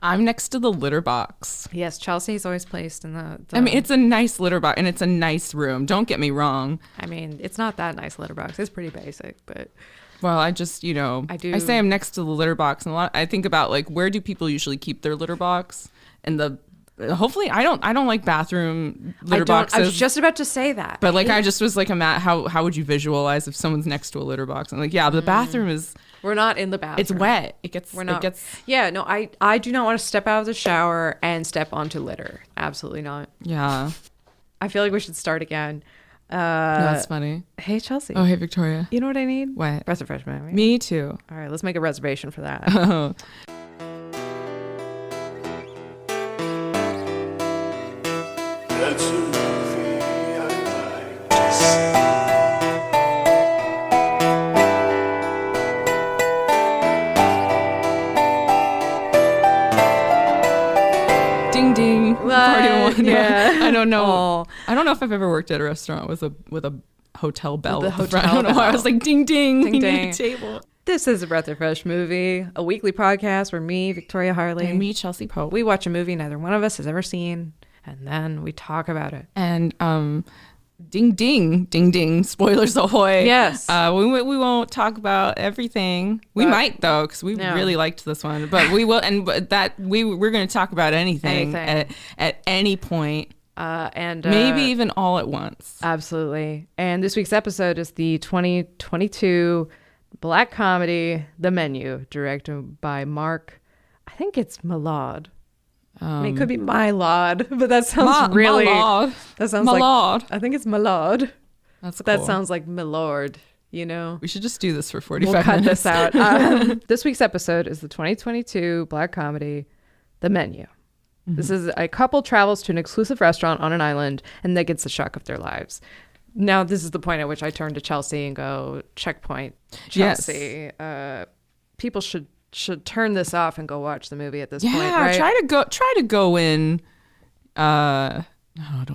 I'm next to the litter box. Yes, Chelsea's always placed in the I mean, it's a nice litter box and it's a nice room. Don't get me wrong. I mean, it's not that nice litter box. It's pretty basic, but well, I just, I say I'm next to the litter box, and I think about like, where do people usually keep their litter box? And hopefully I don't like bathroom litter boxes. I was just about to say that. But like, I just was like, how would you visualize if someone's next to a litter box? And like, yeah, the bathroom is. We're not in the bathroom. It's wet. Yeah, no, I do not want to step out of the shower and step onto litter. Absolutely not. Yeah. I feel like we should start again. No, that's funny. Hey, Chelsea. Oh, hey, Victoria. You know what I need? What? Breath of fresh movie. Me too. All right, let's make a reservation for that. Oh. That's a movie I like to see. Ding ding. Party one. Yeah. I don't know. Oh. I don't know if I've ever worked at a restaurant with a hotel bell. The at the front. hotel I don't know why I was like ding ding. Ding, We ding. need a table. This is a Breath of Fresh Movie, a weekly podcast where me, Victoria Harley, And me, Chelsea Pope. we watch a movie neither one of us has ever seen, and then we talk about it. And ding ding ding ding. Spoilers ahoy. Yes. We won't talk about everything. We might though, because we really liked this one. But we will, and that we're going to talk about anything. At any point. And Maybe even all at once. Absolutely. And this week's episode is the 2022 black comedy, The Menu, directed by Mark, I think it's Millard. I mean, it could be Mylod, but that sounds really... Millard. That sounds Millard. like... I think it's Millard. That's cool. That sounds like Milord, We should just do this for 45 we'll cut minutes. this out. This week's episode is the 2022 black comedy, The Menu. Mm-hmm. This is a couple travels to an exclusive restaurant on an island and that gets the shock of their lives. Now, this is the point at which I turn to Chelsea and go, checkpoint, Chelsea. Yes. People should turn this off and go watch the movie at this point, Yeah, right? try to go in. No,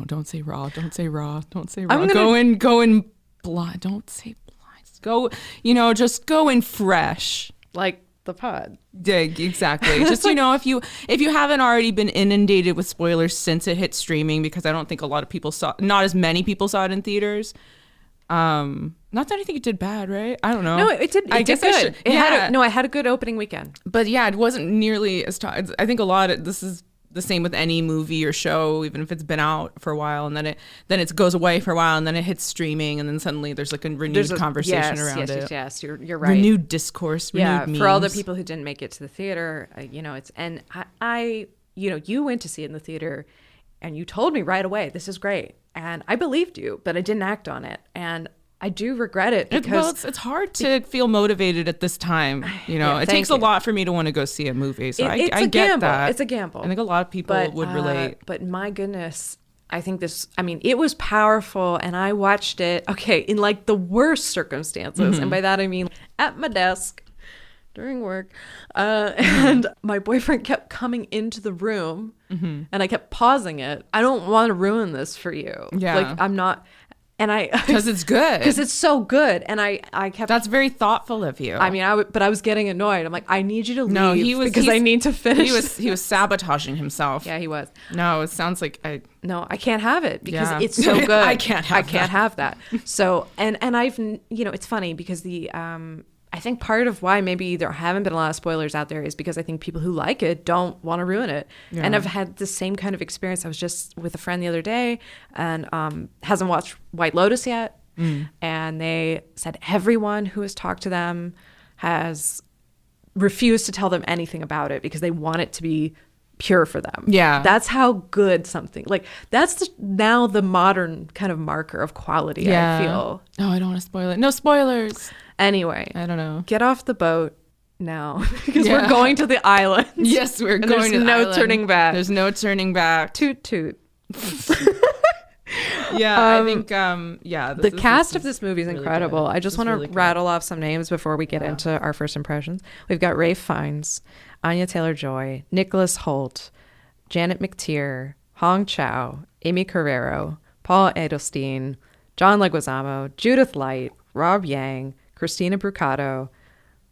don't say raw. Don't say raw. Don't say raw. Go in blind. Don't say blind. Go, just go in fresh. Like the pod. Dig, exactly. Just if you haven't already been inundated with spoilers since it hit streaming, because I don't think a lot of people not as many people saw it in theaters. Not that I think it did bad, right? I don't know. No, it did. It did good. I had a good opening weekend. But yeah, it wasn't nearly as I think this is the same with any movie or show, even if it's been out for a while, and then it goes away for a while, and then it hits streaming, and then suddenly there's like a renewed conversation around it. Yes, you're right. Renewed discourse, renewed memes. For all the people who didn't make it to the theater, it's and I you went to see it in the theater, and you told me right away this is great, and I believed you, but I didn't act on it, and I do regret it because it's hard to feel motivated at this time. It takes a lot for me to want to go see a movie. So I get gamble. that. It's a gamble. I think a lot of people would relate. But my goodness, I think it was powerful, and I watched it, in like the worst circumstances. Mm-hmm. And by that, I mean at my desk during work. And my boyfriend kept coming into the room, and I kept pausing it. I don't want to ruin this for you. Yeah. Like, I'm not... And because it's good. Because it's so good. And I kept... That's very thoughtful of you. I mean, but I was getting annoyed. I'm like, I need you to leave. No, because I need to finish. He was sabotaging himself. Yeah, he was. No, it sounds like No, I can't have it because it's so good. I can't have that. So, and I've, it's funny because I think part of why maybe there haven't been a lot of spoilers out there is because I think people who like it don't want to ruin it. Yeah. And I've had the same kind of experience. I was just with a friend the other day and hasn't watched White Lotus yet. And they said everyone who has talked to them has refused to tell them anything about it because they want it to be pure for them. Yeah. That's how good something, like that's now the modern kind of marker of quality, I feel. No, I don't want to spoil it. No spoilers. Anyway, I don't know. Get off the boat now because we're going to the island. Yes, we're going to the island. There's no turning back. There's no turning back. Toot toot. I think the cast of this movie is really incredible. Good. I just want to rattle off some names before we get into our first impressions. We've got Ralph Fiennes, Anya Taylor-Joy, Nicholas Hoult, Janet McTeer, Hong Chow, Amy Carrero, Paul Edelstein, John Leguizamo, Judith Light, Rob Yang, Christina Brucato,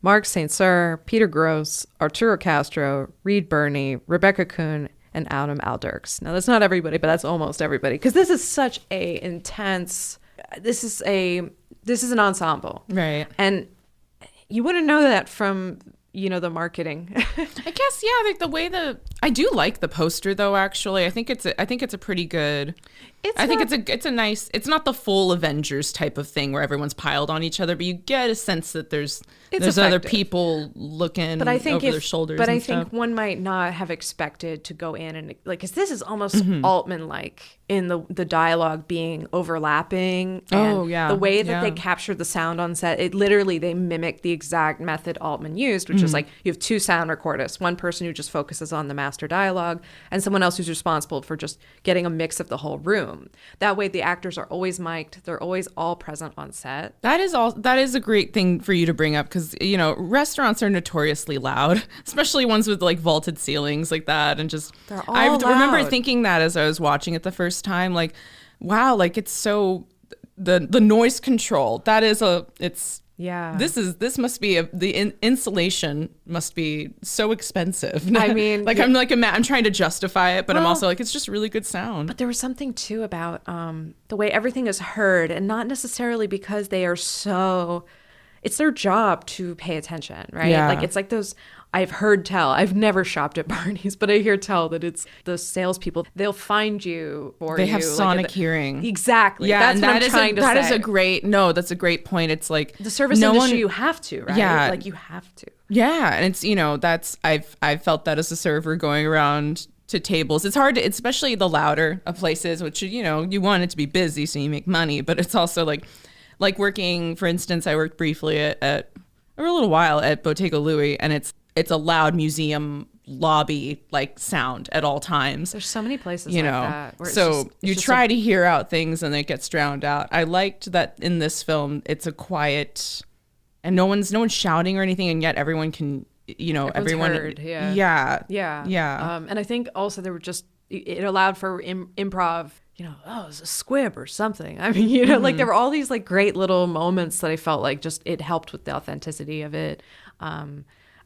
Mark St. Cyr, Peter Gross, Arturo Castro, Reed Birney, Rebecca Kuhn, and Adam Alderks. Now, that's not everybody, but that's almost everybody, because this is such a intense. This is an ensemble, right? And you wouldn't know that from the marketing. I guess, yeah, like the way I do like the poster though. Actually, I think it's a pretty good. It's a nice. It's not the full Avengers type of thing where everyone's piled on each other, but you get a sense that there's other people looking over their shoulders. But I think one might not have expected to go in and like, because this is almost Altman like in the dialogue being overlapping. And the way that they captured the sound on set, it literally they mimic the exact method Altman used, which is like you have two sound recordists, one person who just focuses on the master dialogue, and someone else who's responsible for just getting a mix of the whole room. That way the actors are always mic'd, they're always all present on set. That is a great thing for you to bring up, because restaurants are notoriously loud, especially ones with like vaulted ceilings like that, and just I remember thinking that as I was watching it the first time, like, wow, like it's so the noise control, this must be the insulation must be so expensive. I mean, like I'm trying to justify it, but I'm also like, it's just really good sound. But there was something too about the way everything is heard, and not necessarily because they are so. It's their job to pay attention, right? Yeah. Like it's like those. I've heard tell. I've never shopped at Barney's, but I hear tell that it's the salespeople. They'll find you they have sonic hearing. Exactly. Yeah, that's what I'm trying to say. That's a great point. It's like the service industry. You have to, right? Yeah, like you have to. Yeah, and it's I've felt that as a server going around to tables. It's hard to, especially the louder of places, which you want it to be busy so you make money, but it's also like working. For instance, I worked briefly at a little while at Bottega Louis, and it's a loud museum lobby like sound at all times. There's so many places like that. Where so you try to hear out things and it gets drowned out. I liked that in this film it's a quiet and no one's shouting or anything, and yet everyone can everyone heard, yeah. And I think also there were just it allowed for improv. It's a squib or something. I mean, like there were all these like great little moments that I felt like just it helped with the authenticity of it.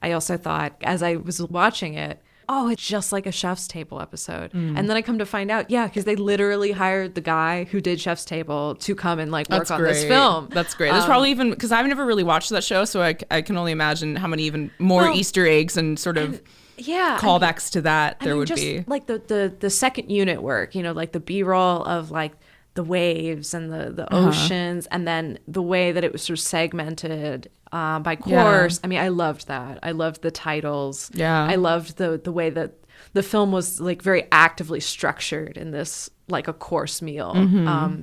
I also thought as I was watching it, it's just like a Chef's Table episode. And then I come to find out, because they literally hired the guy who did Chef's Table to come and like work on this film. That's great. There's probably even, because I've never really watched that show, so I can only imagine how many even more Easter eggs and sort of callbacks to that there would be. Like the second unit work, like the B-roll of like the waves and the oceans, and then the way that it was sort of segmented by course. I mean, I loved that. I loved the titles. Yeah. I loved the way that the film was like very actively structured in this like a course meal.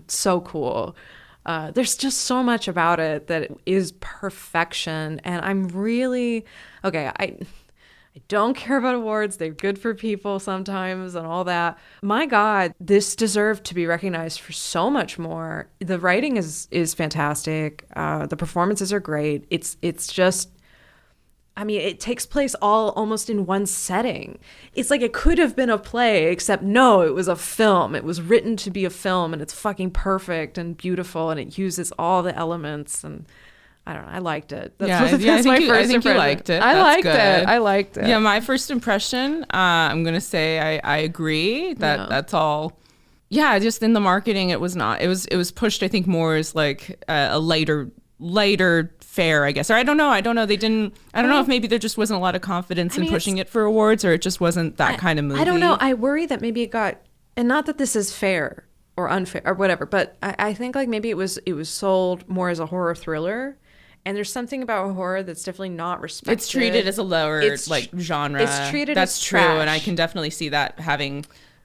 So cool. There's just so much about it that is perfection, and I'm really I don't care about awards. They're good for people sometimes and all that. My God, this deserved to be recognized for so much more. The writing is fantastic. The performances are great. It's just, I mean, it takes place all almost in one setting. It's like it could have been a play, except no, it was a film. It was written to be a film, and it's fucking perfect and beautiful, and it uses all the elements, and I don't know. I liked it. I think you liked it. I liked it. Yeah, my first impression, I'm going to say I agree that that's all. Yeah, just in the marketing, it was not. It was pushed, I think, more as like a lighter fare, I guess. Or I don't know. They didn't. I don't know if maybe there just wasn't a lot of confidence in pushing it for awards, or it just wasn't that kind of movie. I don't know. I worry that maybe it got, and not that this is fair or unfair or whatever, but I think like maybe it was sold more as a horror thriller. And there's something about horror that's definitely not respected. It's treated as a lower genre. It's treated that's as true, trash. And I can definitely see that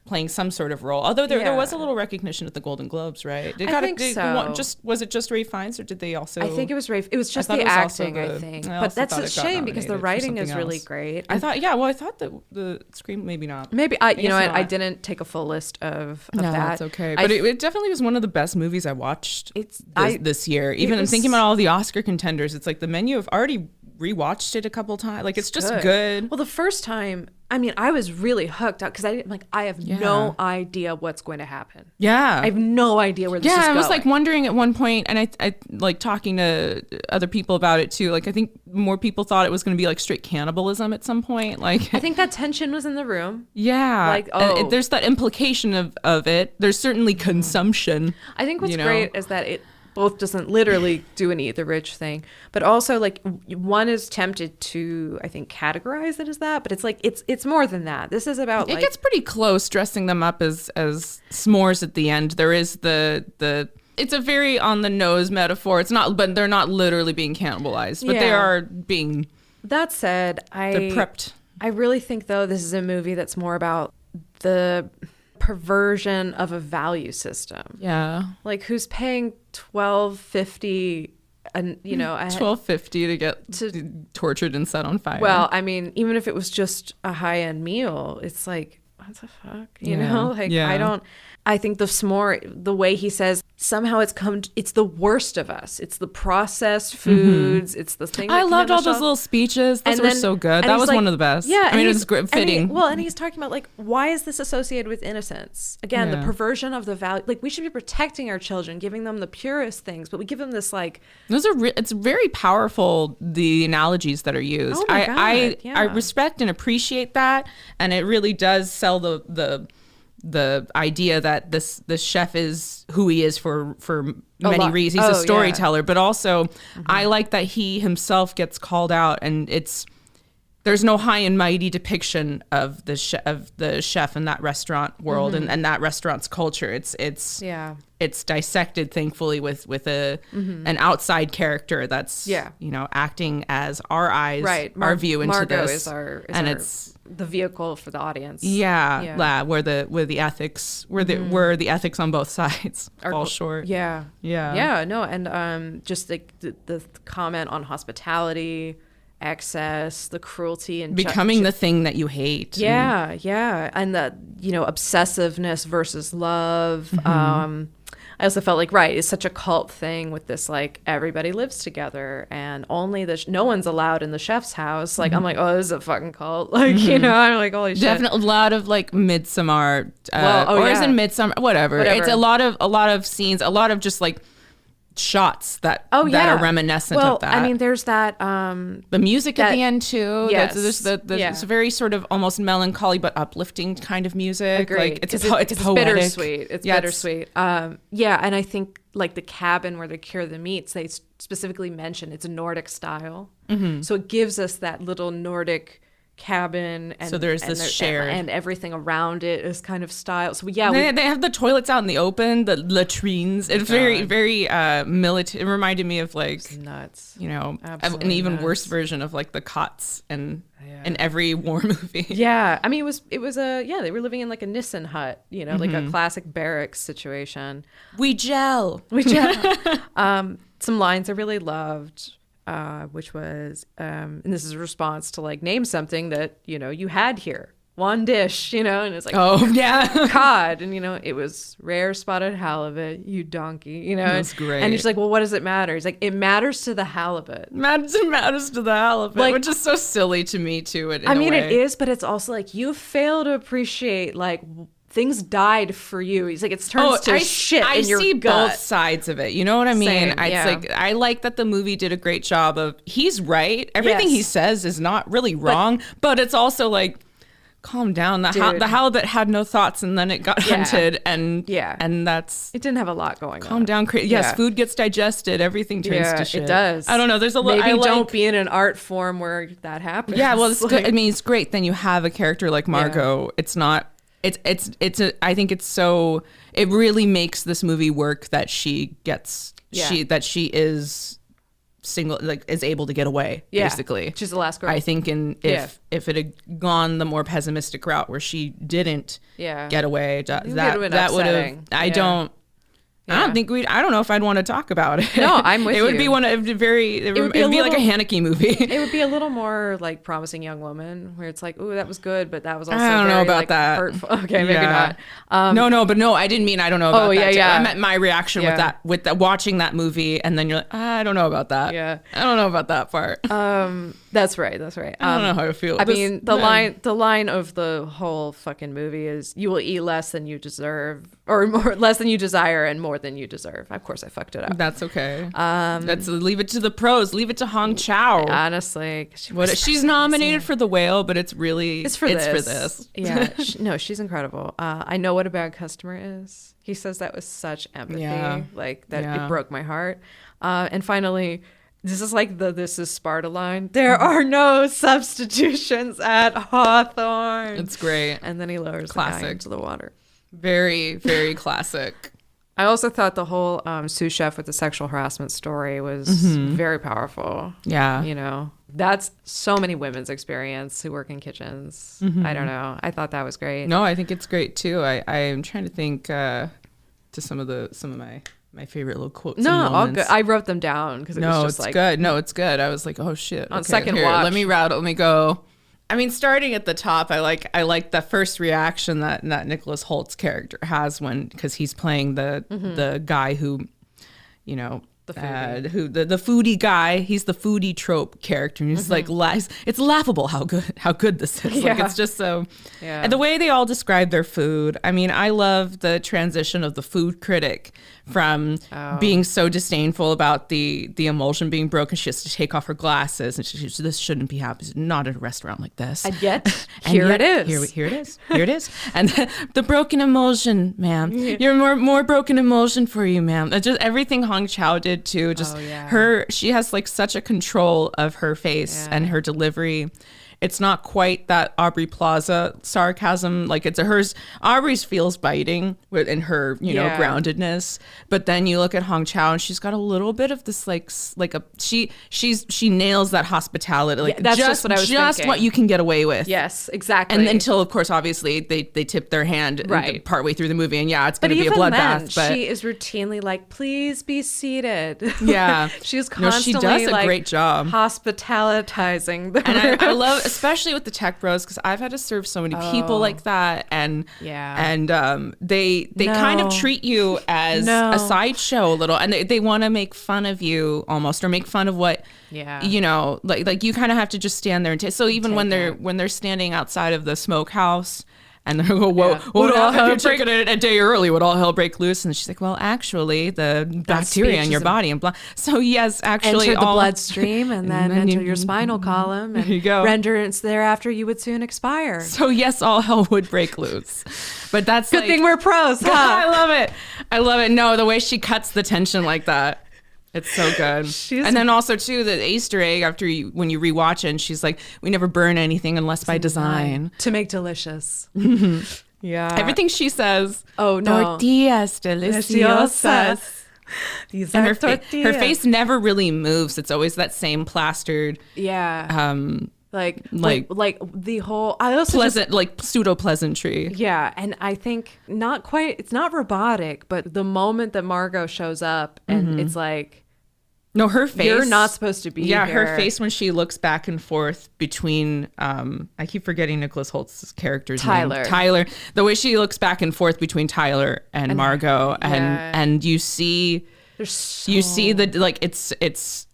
playing some sort of role. Although there was a little recognition at the Golden Globes, right? I think so. Was it just Ralph Fiennes, or did they also? I think it was Ralph. It was just the acting, I think. But that's a shame because the writing is really great. I thought that the screen maybe not. Maybe I didn't take a full list of that. That's okay. But it definitely was one of the best movies I watched this year. Even thinking about all the Oscar contenders, it's like the menu of already rewatched it a couple times. Like, it's just good. Well, the first time, I mean, I was really hooked up because I have no idea what's going to happen. Yeah. I have no idea where this is going. Yeah, I was like wondering at one point, and I like talking to other people about it too. Like, I think more people thought it was going to be like straight cannibalism at some point. Like, I think that tension was in the room. Yeah. Like, there's that implication of it. There's certainly consumption. I think what's great is that it both doesn't literally do an eat the rich thing, but also like one is tempted to, I think, categorize it as that, but it's like it's more than that. This is about it gets pretty close dressing them up as s'mores at the end. There is the it's a very on the nose metaphor. It's not, but they're not literally being cannibalized, but they are being. That said, they're prepped. I really think though this is a movie that's more about the perversion of a value system. Yeah. Like, who's paying $12.50 and $12.50 to get tortured and set on fire. Well, I mean, even if it was just a high-end meal, it's like, what the fuck? You know? Like, I think the s'more, the way he says, somehow it's the worst of us. It's the processed foods. It's the thing. I loved all those little speeches. Those were so good. That was like, one of the best. Yeah. I mean, it was great, fitting. And he's talking about like, why is this associated with innocence? Again, the perversion of the value. Like, we should be protecting our children, giving them the purest things, but we give them this like. It's very powerful, the analogies that are used. Oh my God. I respect and appreciate that. And it really does sell the idea that this chef is who he is for many reasons. He's a storyteller, but also I like that he himself gets called out, and there's no high and mighty depiction of the chef in that restaurant world and that restaurant's culture. It's dissected, thankfully, with an outside character that's acting as our eyes, our view into Margot this, it's the vehicle for the audience. Where the ethics where the ethics on both sides fall short. And just like the comment on hospitality, excess, the cruelty, and becoming the thing that you hate. And the obsessiveness versus love. I also felt like it's such a cult thing with this, like, everybody lives together and only no one's allowed in the chef's house. Like, I'm like, oh, this is a fucking cult. Like, I'm like, holy shit. Definitely a lot of like Midsommar, is in Midsommar, whatever. It's a lot of scenes, a lot of just like shots that are reminiscent of that. I mean, there's that the music at the end too. Yes. It's a very sort of almost melancholy but uplifting kind of music. Agreed. Like it's poetic. Bittersweet. It's bittersweet. And I think like the cabin where they cure the meats, they specifically mention it's a Nordic style. So it gives us that little Nordic cabin, and so there's this shared and everything around it is kind of style. So they have the toilets out in the open, the latrines. It's very military. It reminded me of like it's nuts, an even worse version of like the cots in every war movie. I mean it was they were living in like a Nissen hut, like a classic barracks situation. We gel. Some lines I really loved, which was, and this is a response to like, name something that, you had here. One dish, and it's like, cod. And, it was rare spotted halibut, you donkey, That's great. And he's like, well, what does it matter? He's like, it matters to the halibut. Matters to the halibut, like, which is so silly to me too. It is, but it's also like, you fail to appreciate like things died for you. He's like, it turns to shit in your gut. I see both sides of it. You know what I mean? Same, It's like, I like that the movie did a great job of, he's right. Everything he says is not really wrong, but it's also like, calm down. The halibut had no thoughts, and then it got hunted, and that's... It didn't have a lot going on. Calm down. Yes, food gets digested. Everything turns to shit. It does. I don't know. There's a lot... Maybe don't be in an art form where that happens. Yeah, well, it's good. I mean, it's great. Then you have a character like Margot. It's not... I think it's so... It really makes this movie work that she gets... That she is... single, like, is able to get away, basically. She's the last girl. I think if it had gone the more pessimistic route where she didn't get away, that would have... I don't know if I'd want to talk about it. No, I'm with you. It would be it would be like a Haneke movie. It would be a little more like Promising Young Woman, where it's like, ooh, that was good, but that was also I don't know about that. Hurtful. Okay, maybe not. No, I didn't mean I don't know about that. Yeah. I meant my reaction with that watching that movie, and then you're like, I don't know about that. Yeah. I don't know about that part. That's right. I don't know how I feel. I mean, the line of the whole fucking movie is, "You will eat less than you deserve, or less than you desire, and more than you deserve." Of course, I fucked it up. That's okay. That's leave it to the pros. Leave it to Hong Chow. Honestly, she's nominated for The Whale, but it's for this. Yeah, no, she's incredible. I Know What a Bad Customer Is. He says that with such empathy, like that. It broke my heart. And finally, this is like this is Sparta line. There are no substitutions at Hawthorne. It's great. And then he lowers the guy into the water. Very, very classic. I also thought the whole sous chef with the sexual harassment story was very powerful. Yeah. You know, that's so many women's experience who work in kitchens. I don't know. I thought that was great. No, I think it's great too. I am trying to think to some of my favorite little quotes. No, all good. I wrote them down because it was just like, good. No, it's good. I was like, oh shit. On second watch. Let me go. I mean, starting at the top, I like the first reaction that Nicholas Holt's character has because he's playing the guy who, you know, the foodie guy. He's the foodie trope character, and he's like, it's laughable how good this is. Like, it's just so. Yeah. And the way they all describe their food. I mean, I love the transition of the food critic from being so disdainful about the emulsion being broken. She has to take off her glasses, and this shouldn't be happening. Not at a restaurant like this. And yet, here it is. Here it is. And the broken emulsion, ma'am. You're more broken emulsion for you, ma'am. Just everything Hong Chow did too. Just she has like such a control of her face and her delivery. It's not quite that Aubrey Plaza sarcasm. Like it's hers. Aubrey's feels biting in her, groundedness. But then you look at Hong Chow, and she's got a little bit of this she nails that hospitality. Like that's just what I was thinking. What you can get away with. Yes, exactly. And until of course, obviously they tip their hand partway through the movie, and it's going to be a bloodbath. But she is routinely like, "Please be seated." Yeah, she's constantly she does a great job hospitalitizing the room. And I love. Especially with the tech bros, because I've had to serve so many people like that, and they kind of treat you as a sideshow a little, and they want to make fun of you almost, or make fun of what like you kind of have to just stand there and so even when they're standing outside of the smokehouse. And they're like, whoa, would all hell break a day early? Would all hell break loose? And she's like, well, actually, the bacteria in your body and blah. So yes, actually, enter the bloodstream and then enter your spinal column. And there you go. Renderance thereafter, you would soon expire. So yes, all hell would break loose. But that's good thing we're pros, huh? I love it. No, the way she cuts the tension like that. It's so good. And then also too the Easter egg when you rewatch it, and she's like, we never burn anything unless by design to make delicious. Yeah. Everything she says. Oh no. Tortillas, deliciosas. These and are her face never really moves. It's always that same plastered. Yeah. Like the whole I also pleasant like pseudo pleasantry. Yeah, and I think it's not robotic, but the moment that Margot shows up and it's like, no, her face. You're not supposed to be here. Her face when she looks back and forth between I keep forgetting Nicholas Holt's character's name. Tyler. The way she looks back and forth between Tyler and Margot, and you see you see the like it's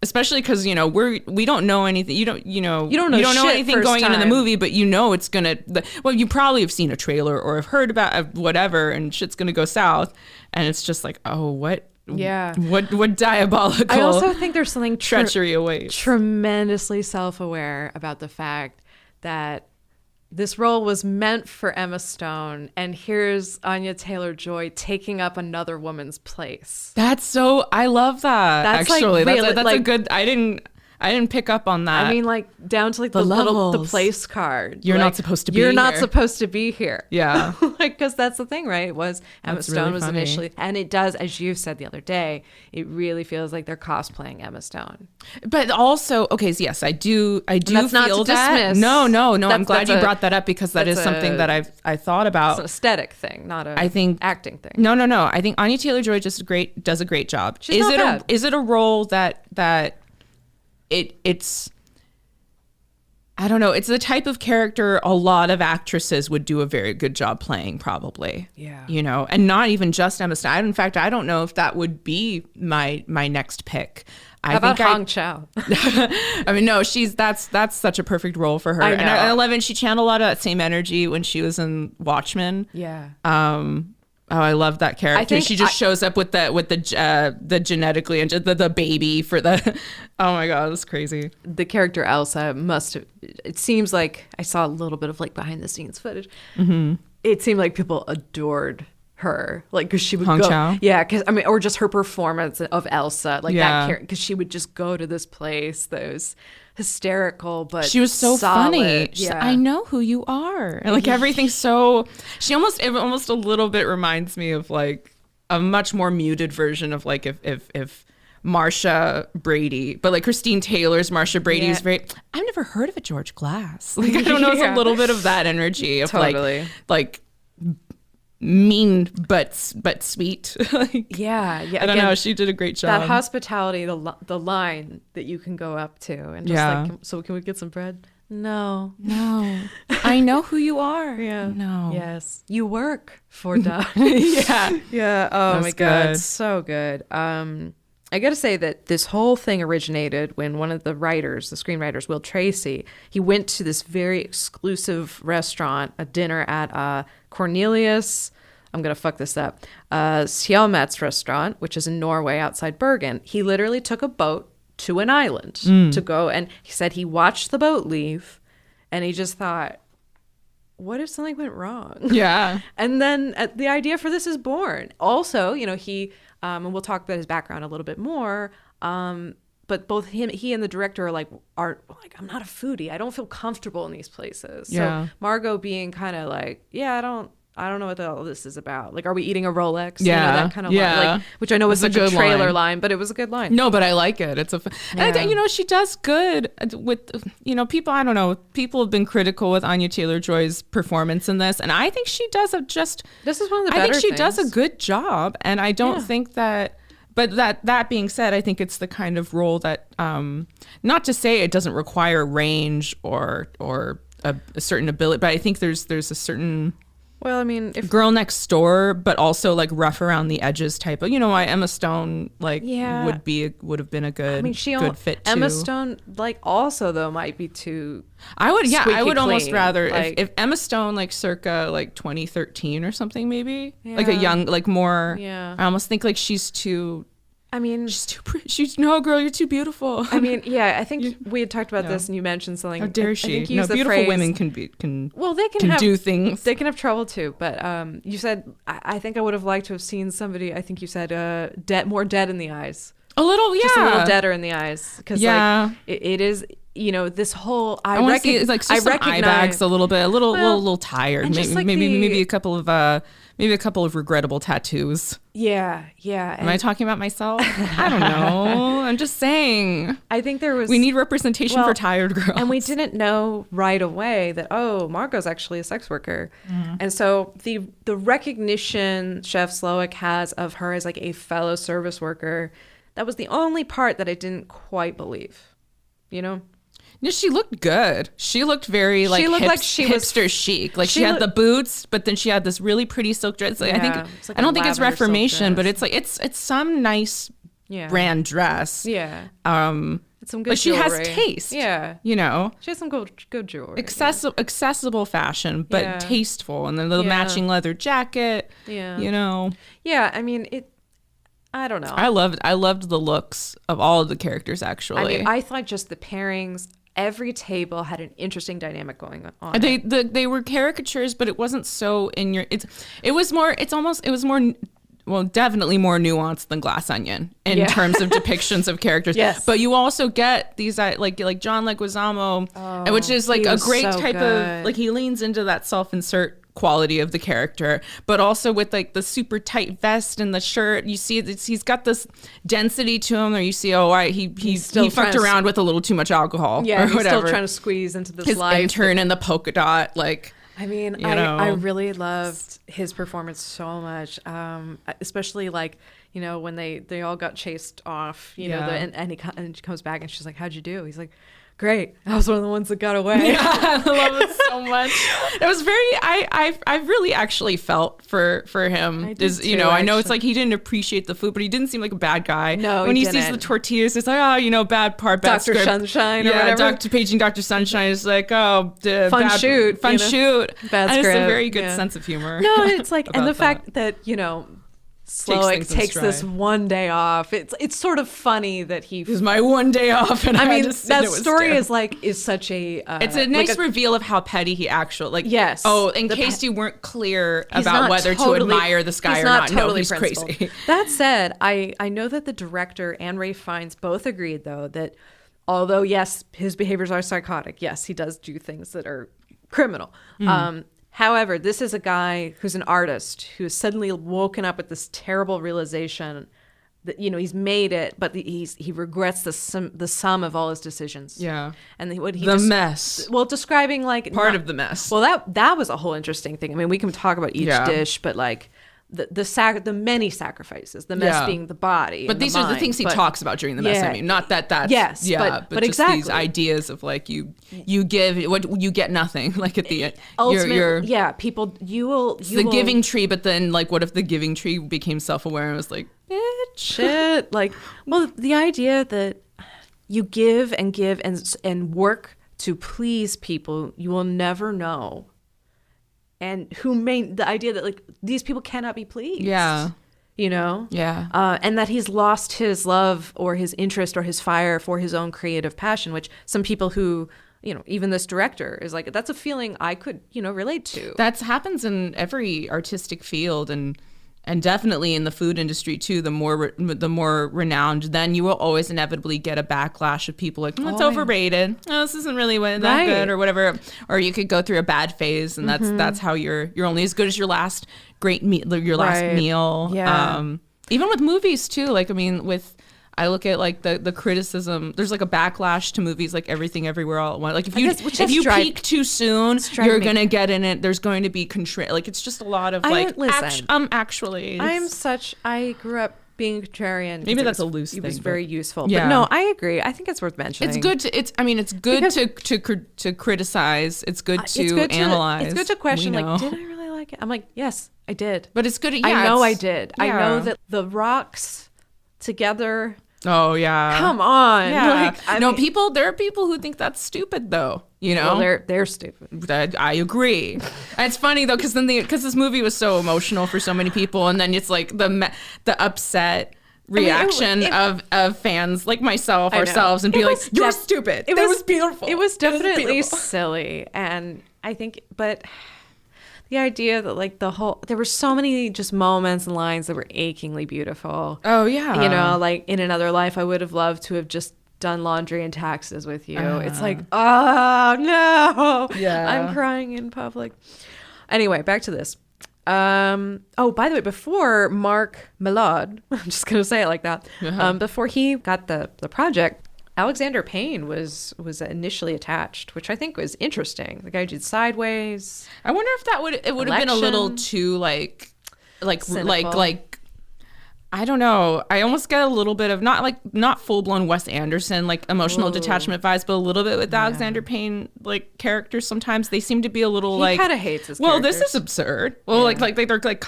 especially because we don't know anything. You don't know anything going into the movie, but it's gonna. Well, you probably have seen a trailer or have heard about whatever, and shit's gonna go south, and it's just like, oh, what. Yeah. What diabolical. I also think there's something treachery awaits. Tremendously self-aware about the fact that this role was meant for Emma Stone, and here's Anya Taylor-Joy taking up another woman's place. I love that. That's actually like really, that's a good. I I didn't pick up on that. I mean, like down to like the place card. You're like, not supposed to be here. You're not supposed to be here. Yeah. Like, because that's the thing, right? It was Emma Stone really was funny. initially, and it does, as you said the other day, it really feels like they're cosplaying Emma Stone. But also, okay, so yes, I do that's feel not to that. dismiss. No. I'm glad you brought that up because that is that's something that I thought about. It's an aesthetic thing, not a acting thing. No. I think Anya Taylor-Joy does a great job. She's not bad. Is it a role that it's I don't know. It's the type of character a lot of actresses would do a very good job playing, probably. Yeah. You know, and not even just Emma Stone. In fact, I don't know if that would be my next pick. How about Hong Chow? I mean, no, that's such a perfect role for her. I know. And I love it. She channeled a lot of that same energy when she was in Watchmen. Yeah. Oh, I love that character. She just shows up with the genetically and the baby for the. Oh my god, that's crazy. The character Elsa must have. It seems like I saw a little bit of like behind the scenes footage. Mm-hmm. It seemed like people adored her, like because she would Hong go. Chow? Yeah, because I mean, or just her performance of Elsa, like Yeah. that character, because she would just go to this place that was hysterical, but she was so solid. funny. She's Yeah. like, I know who you are. And like everything's so. It almost a little bit reminds me of like a much more muted version of like if Marsha Brady, but like Christine Taylor's Marsha Brady is very. I've never heard of a George Glass. Like I don't know. It's a little bit of that energy of Totally. like mean but sweet. Like, Yeah. I don't know. She did a great job. That hospitality, the line that you can go up to, and just like, so can we get some bread? No. I know who you are. Yeah. No. Yes. You work for Doug. Yeah. Yeah. Oh That's my God. good. So good. I got to say that this whole thing originated when one of the screenwriters, Will Tracy, he went to this very exclusive restaurant, a dinner at Cornelius, I'm going to fuck this up, Sjelmats restaurant, which is in Norway outside Bergen. He literally took a boat to an island to go, and he said he watched the boat leave, and he just thought, what if something went wrong? Yeah. And then the idea for this is born. Also, you know, he, and we'll talk about his background a little bit more, but both he and the director are like, I'm not a foodie. I don't feel comfortable in these places. Yeah. So Margot being kind of like, yeah, I don't know what all this is about. Like, are we eating a Rolex? Yeah. You know, that kind of line. Like, which I know was such a trailer line, but it was a good line. No, but I like it. It's and I think, you know, she does good with, you know, people, I don't know, people have been critical with Anya Taylor-Joy's performance in this. And I think she does this is one of the better I think she things. does a good job. And I don't think that, but that being said, I think it's the kind of role that, not to say it doesn't require range or a certain ability, but I think there's a certain... Well, I mean, if girl next door, but also like rough around the edges type of, you know, why Emma Stone like would have been a good, good fit too. Emma Stone like also though might be too. I would squeaky almost clean. rather Like, if Emma Stone like circa like 2013 or something maybe like a young like more. Yeah. I almost think like she's too. I mean, she's too pretty. No, girl, you're too beautiful. I mean, yeah, I think we had talked about this, and you mentioned something. How dare she? I think you used the beautiful phrase, women can well, they can do things. They can have trouble too. But you said I think I would have liked to have seen somebody. I think you said more dead in the eyes. A little, yeah, just a little deader in the eyes, because like it is. You know, this whole I want to see it's like just some eye bags a little bit, a little tired. Maybe a couple of regrettable tattoos. Yeah. Am I talking about myself? I don't know. I'm just saying. I think we need representation for tired girls. And we didn't know right away that, Margot's actually a sex worker. Mm-hmm. And so the recognition Chef Slowick has of her as like a fellow service worker, that was the only part that I didn't quite believe, you know? No, she looked good. She looked very like hipster chic. Like she had the boots, but then she had this really pretty silk dress. Like, I don't think it's Reformation, but it's like it's some nice brand dress. Yeah. It's some good. But she jewelry. has taste. Yeah. You know. She has some good jewelry. Accessible fashion, but tasteful, and then the matching leather jacket. Yeah. You know. Yeah. I mean it. I don't know. I loved the looks of all of the characers. Actually, I mean, I thought just the pairings. Every table had an interesting dynamic going on. They were caricatures, but it wasn't so in your. It was more definitely more nuanced than Glass Onion in terms of depictions of characters. Yes. But you also get these like John Leguizamo, which is like a great type of, like, he leans into that self-insert quality of the character, but also with like the super tight vest and the shirt, you see he's got this density to him, or you see he fucked around with a little too much alcohol, or he's whatever. Still trying to squeeze into this his life. intern and the polka dot, like, I mean, I really loved his performance so much, especially like, you know, when they all got chased off, you know, and he comes back and she's like, "How'd you do?" He's like, "Great. I was one of the ones that got away." Yeah, I love it so much. It was very, I really actually felt for him. I know it's like he didn't appreciate the food, but he didn't seem like a bad guy. No, when he he sees the tortillas, it's like, bad part, bad Dr. script. Sunshine or whatever. Paging Dr. Sunshine is like, fun shoot. Bad script. And it's a very good sense of humor. No, it's like, and the fact that, you know, Slowick takes this one day off. It's sort of funny that it was my one day off, and that story is such a it's a nice reveal of how petty he actually, like, yes. Oh, in case you weren't clear about whether to admire this guy or not, totally he's crazy. That said, I know that the director and Ralph Fiennes both agreed, though, that although yes, his behaviors are psychotic, yes, he does do things that are criminal. However, this is a guy who's an artist who has suddenly woken up with this terrible realization that, you know, he's made it, but he regrets the sum of all his decisions. Yeah. And mess. Well, describing like part of the mess. Well, that was a whole interesting thing. I mean, we can talk about each dish, but like the many sacrifices, the mess being the body. But these are the things he talks about during the mess. I mean, not that's yes, but just exactly. These ideas of like you give what you get nothing, like at the end. Ultimately, people you will the giving tree, but then like what if the giving tree became self-aware and was like, bitch, shit, like, well, the idea that you give and work to please people you will never know. And who made the idea that like these people cannot be pleased. Yeah. You know? Yeah. And that he's lost his love or his interest or his fire for his own creative passion, which some people who, you know, even this director is like, that's a feeling I could, you know, relate to. That happens in every artistic field and definitely in the food industry too. The more renowned, then you will always inevitably get a backlash of people like, it's overrated. Oh, this isn't really that good or whatever. Or you could go through a bad phase, and that's how you're only as good as your last great meal, your last meal. Yeah. Even with movies too. Like, I mean, I look at like the criticism. There's like a backlash to movies like Everything Everywhere All at Once. Like if you peak too soon, you're gonna get in it. There's going to be like it's just a lot of like. Actually, I grew up being contrarian. Maybe that's a loose thing. It was very useful. Yeah. But no, I agree. I think it's worth mentioning. It's good to criticize. It's good to analyze. It's good to question. Like, did I really like it? I'm like, yes, I did. But it's good. Yeah, I know I did. Yeah. I know that the rocks together. Oh yeah. Come on. Yeah. Like, there are people who think that's stupid though. You know, well, they're stupid. I agree. It's funny though, because this movie was so emotional for so many people, and then it's like the upset reaction of fans like myself, ourselves, and be like, "You're stupid." It was beautiful. It was definitely silly, and I think, but the idea that like there were so many just moments and lines that were achingly beautiful. Oh yeah. You know, like in another life, I would have loved to have just done laundry and taxes with you. It's like, oh no, I'm crying in public. Anyway, back to this. Oh, by the way, before Mark Millard, I'm just gonna say it like that. Before he got the project, Alexander Payne was initially attached, which I think was interesting. The guy did Sideways. I wonder if it would have been a little too like I don't know. I almost get a little bit of not full blown Wes Anderson like emotional detachment vibes, but a little bit with Alexander Payne like characters. Sometimes they seem to be a little he kind of hates his well, characters. This is absurd. Well, like they're like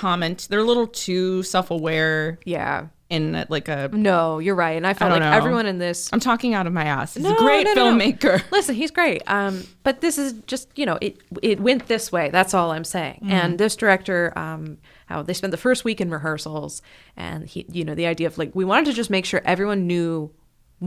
they're a little too self aware. Yeah. In like a no, you're right, and I felt like everyone in this. I'm talking out of my ass. He's a great filmmaker. No. Listen, he's great. But this is just it went this way. That's all I'm saying. And this director, how they spent the first week in rehearsals, and he, the idea of like we wanted to just make sure everyone knew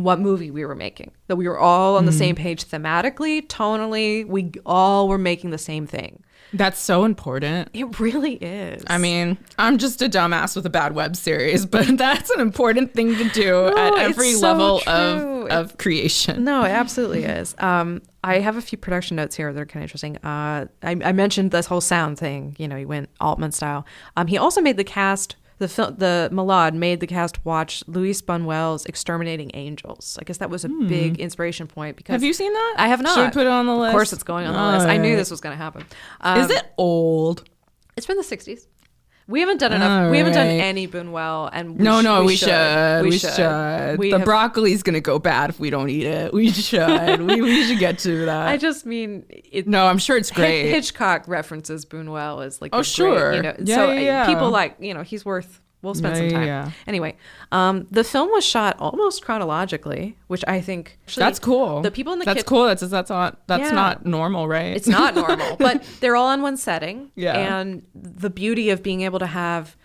what movie we were making, that we were all on the same page thematically, tonally. We all were making the same thing. That's so important. It really is. I mean, I'm just a dumbass with a bad web series, but that's an important thing to do at every level of creation. No, it absolutely is. I have a few production notes here that are kind of interesting. I mentioned this whole sound thing. You know, he went Altman style. He also made the cast. The Malad made the cast watch Luis Buñuel's Exterminating Angels. I guess that was a big inspiration point. Because have you seen that? I have not. Should we put it on the list? Of course, it's going on the list. I knew this was going to happen. Is it old? It's from the 60s. We haven't done enough. We haven't done any Buñuel, and we should. We should. The broccoli's gonna go bad if we don't eat it. We should. we should get to that. I just mean, no, I'm sure it's great. Hitchcock references Buñuel as like, sure, great, you know. Yeah. People like, you know, he's worth. We'll spend some time. Yeah. Anyway, the film was shot almost chronologically, which I think actually, that's cool. The people in the that's cool. That's not normal, right? It's not normal, but they're all on one setting. Yeah. And the beauty of being able to have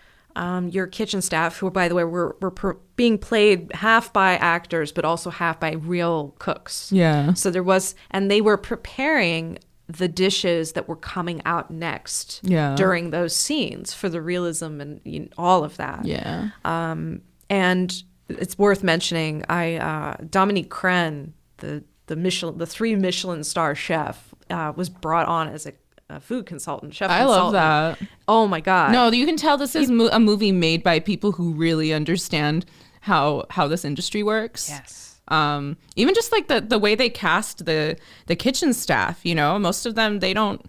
your kitchen staff, who, by the way, were being played half by actors, but also half by real cooks. Yeah. So they were preparing the dishes that were coming out next during those scenes for the realism and all of that. Yeah. And it's worth mentioning, Dominique Crenn, the 3 Michelin star chef, was brought on as a food consultant, chef consultant. I love that. Oh my God. No, you can tell this is a movie made by people who really understand how this industry works. Yes. Even just like the way they cast the kitchen staff, you know, most of them, they don't,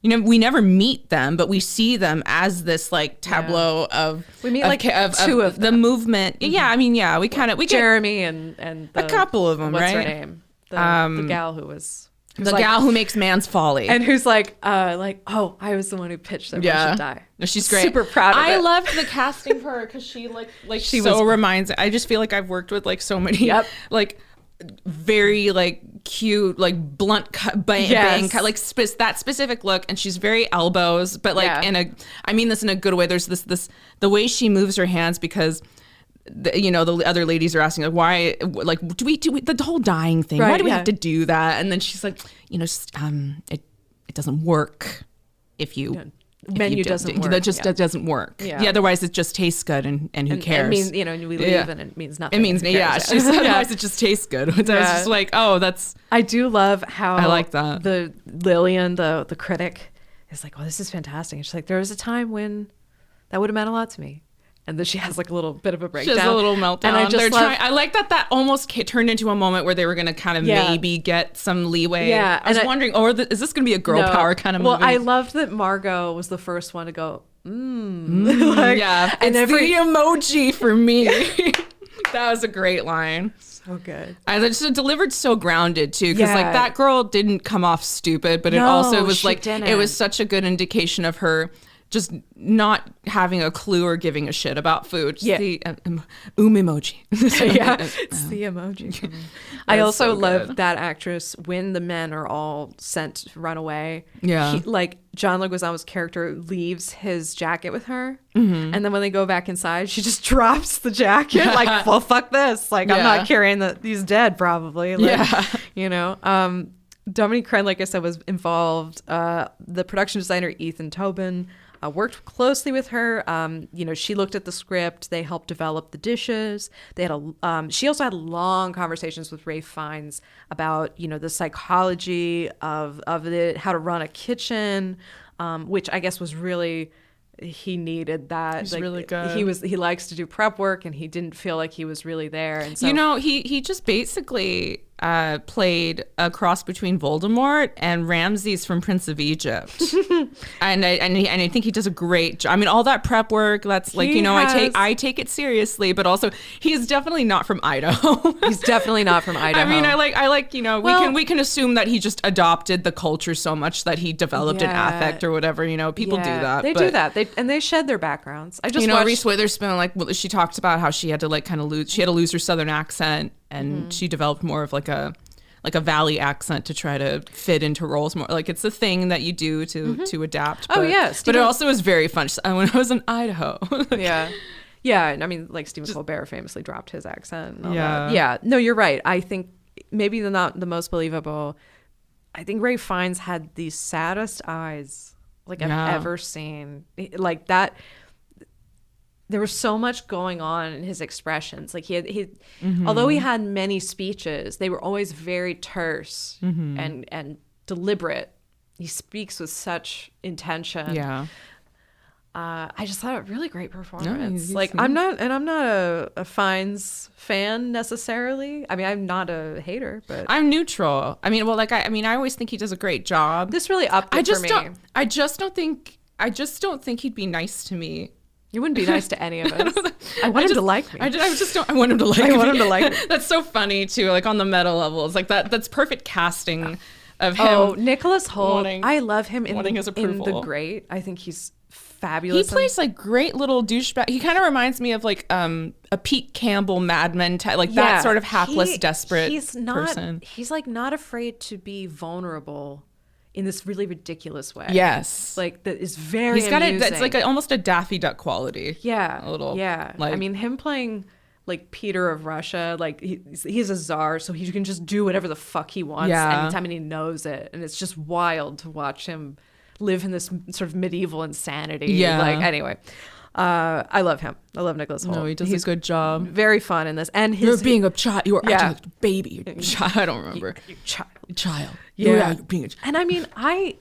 you know, we never meet them, but we see them as this like tableau of we meet like two of the them. Movement. Mm-hmm. Yeah, I mean, yeah, we Jeremy and a couple of them, what's right? Her name? The gal who was. The gal who makes man's folly. And who's like, oh, I was the one who pitched that one should die. No, she's great. Super proud of it. I loved the casting for her because she she reminds. I just feel like I've worked with like so many like very like cute like blunt cut bang cut like that specific look, and she's very elbows, but like I mean this in a good way. There's this the way she moves her hands because. The other ladies are asking like why, like do we the whole dying thing, why do we have to do that? And then she's like, it doesn't work if you menu doesn't work. That just doesn't work. Otherwise it just tastes good and who cares? It means we leave and it means nothing. It means she said otherwise it just tastes good. I was just like, oh, that's. I do love how I like that. The Lillian, the critic, is like, oh, this is fantastic. And she's like, there was a time when that would have meant a lot to me. And then she has like a little bit of a breakdown. She has a little meltdown. And I like that almost turned into a moment where they were going to kind of maybe get some leeway. Yeah. I was wondering, is this going to be a girl power kind of movie? Well, I loved that Margot was the first one to go, yeah. And it's the emoji for me. That was a great line. So good. And it's delivered so grounded too, because like that girl didn't come off stupid, but it also was like, didn't. It was such a good indication of her just not having a clue or giving a shit about food. Just the emoji. It's the emoji. I also love that actress when the men are all sent to run away. Yeah. John Leguizamo's character leaves his jacket with her. Mm-hmm. And then when they go back inside, she just drops the jacket. Like, well, fuck this. Like, I'm not carrying he's dead probably. Like, you know, Dominique Crenn, like I said, was involved. The production designer, Ethan Tobin, worked closely with her. She looked at the script. They helped develop the dishes. They had she also had long conversations with Ralph Fiennes about, the psychology of it, how to run a kitchen, which I guess was really, he needed that. He's really good. He likes to do prep work, and he didn't feel like he was really there. And so, he just basically played a cross between Voldemort and Ramses from Prince of Egypt. and I think he does a great job. I mean, all that prep work, that's like, I take it seriously, but also he's definitely not from Idaho. He's definitely not from Idaho. I mean, I like we can assume that he just adopted the culture so much that he developed an affect or whatever, people do that. They do that. They shed their backgrounds. I just watched Reese Witherspoon, she talked about how she had to lose her Southern accent, and she developed more of like a Valley accent to try to fit into roles more. Like, it's a thing that you do to adapt. But, yes, but it also was very fun. When I was in Idaho. Yeah, and I mean, like Stephen Colbert famously dropped his accent. And all that. Yeah. No, you're right. I think maybe not the most believable. I think Ralph Fiennes had the saddest eyes I've ever seen. Like that. There was so much going on in his expressions. Like although he had many speeches, they were always very terse and deliberate. He speaks with such intention. Yeah. I just thought a really great performance. No, I'm not a Fiennes fan necessarily. I mean, I'm not a hater, but I'm neutral. I mean, well, I always think he does a great job. This really upped it for me. I just don't think he'd be nice to me. You wouldn't be nice to any of us. I want him to like me. I want him to like me. I want him to like me. That's so funny too, like on the meta levels. Like that's perfect casting of him. Oh, Nicholas Hoult. I love him in The Great. I think he's fabulous. He plays like great little douchebag. He kind of reminds me of like a Pete Campbell Mad Men type, like that sort of hapless, desperate person. He's like not afraid to be vulnerable in this really ridiculous way. Yes. Like that is very amusing. It's like almost a Daffy Duck quality. Yeah. A little. Yeah. Like, I mean, him playing like Peter of Russia, like he's a czar, so he can just do whatever the fuck he wants anytime, and he knows it. And it's just wild to watch him live in this sort of medieval insanity. Yeah. Like, anyway. I love him. I love Nicholas Hoult. No, he does a good job. Very fun in this. And you're being a child. You were acting like a baby. You're a child. I don't remember. You're child. Child. Yeah. You're being a child. And I mean, I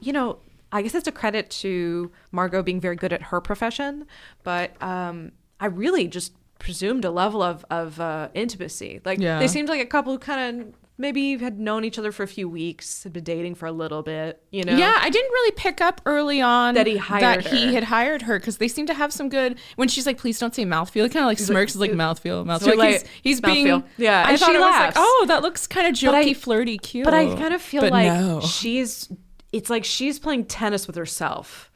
guess it's a credit to Margot being very good at her profession, but I really just presumed a level of intimacy. Like they seemed like a couple who kind of maybe had known each other for a few weeks, had been dating for a little bit, you know? Yeah, I didn't really pick up early on that he had hired her, because they seem to have some good, when she's like, please don't say mouthfeel, it kind of like smirks, like mouthfeel. Like he's being, yeah, and she laughs. Like, oh, that looks kind of jokey, flirty, cute. But I kind of feel like it's like she's playing tennis with herself.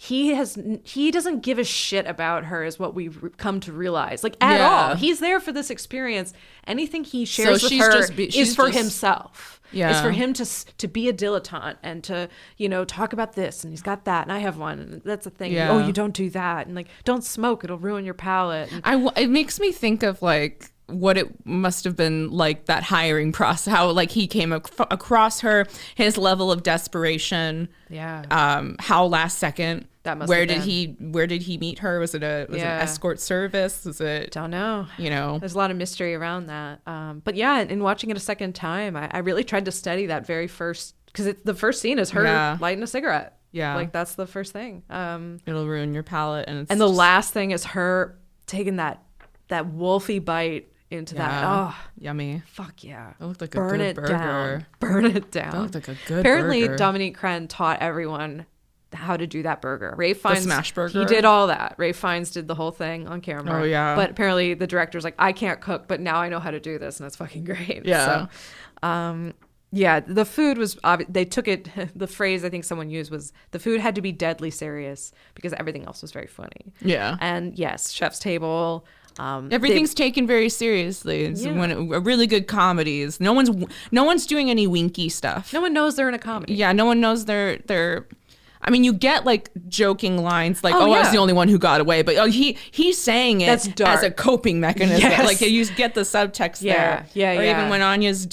He doesn't give a shit about her, is what we've come to realize, like at all. He's there for this experience. Anything he shares with her is for himself. Yeah, it's for him to be a dilettante and to, you know, talk about this, and he's got that, and I have one, and that's a thing. Oh, you don't do that, and like, don't smoke, it'll ruin your palate. It makes me think of like what it must have been like, that hiring process, how like he came across her, his level of desperation. How last second, where did he meet her? Was it an escort service? Was it, don't know, you know, there's a lot of mystery around that. But yeah, in watching it a second time, I really tried to study that very first, because the first scene is her lighting a cigarette. Like that's the first thing. It'll ruin your palate, and the last thing is her taking that wolfy bite into that. Oh, yummy. Fuck yeah. That looked like a good burger. Burn it down. That looked like a good Apparently, burger. Dominique Crenn taught everyone how to do that burger. Ralph Fiennes, the smash burger? He did all that. Ralph Fiennes did the whole thing on camera. Oh, yeah. But apparently the director's like, I can't cook, but now I know how to do this, and it's fucking great. Yeah. So, yeah, the food was, they took it, the phrase I think someone used was, the food had to be deadly serious because everything else was very funny. Yeah. And yes, Chef's Table. Everything's taken very seriously. It's when a really good comedies. No one's doing any winky stuff. No one knows they're in a comedy. Yeah, no one knows they're. I mean, you get like joking lines like, "Oh, I was the only one who got away," but he's saying it as a coping mechanism. Yes. Like you get the subtext there. Or even when Anya's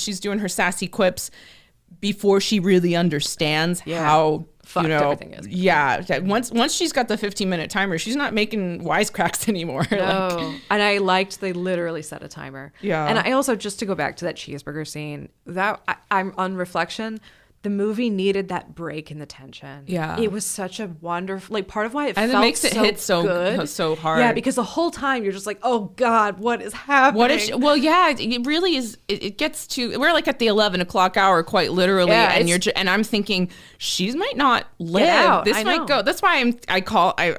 she's doing her sassy quips before she really understands how fucked everything is. Yeah. Once she's got the 15-minute timer, she's not making wisecracks anymore. No. And I liked they literally set a timer. Yeah. And I also, just to go back to that cheeseburger scene, I'm on reflection, the movie needed that break in the tension. Yeah. It was such a wonderful, like, part of why it felt so good. And it makes it hit so hard. Yeah, because the whole time you're just like, oh God, what is happening? It really is. It gets to, we're like at the 11 o'clock hour, quite literally. Yeah, and I'm thinking, she might not live. This might go. That's why I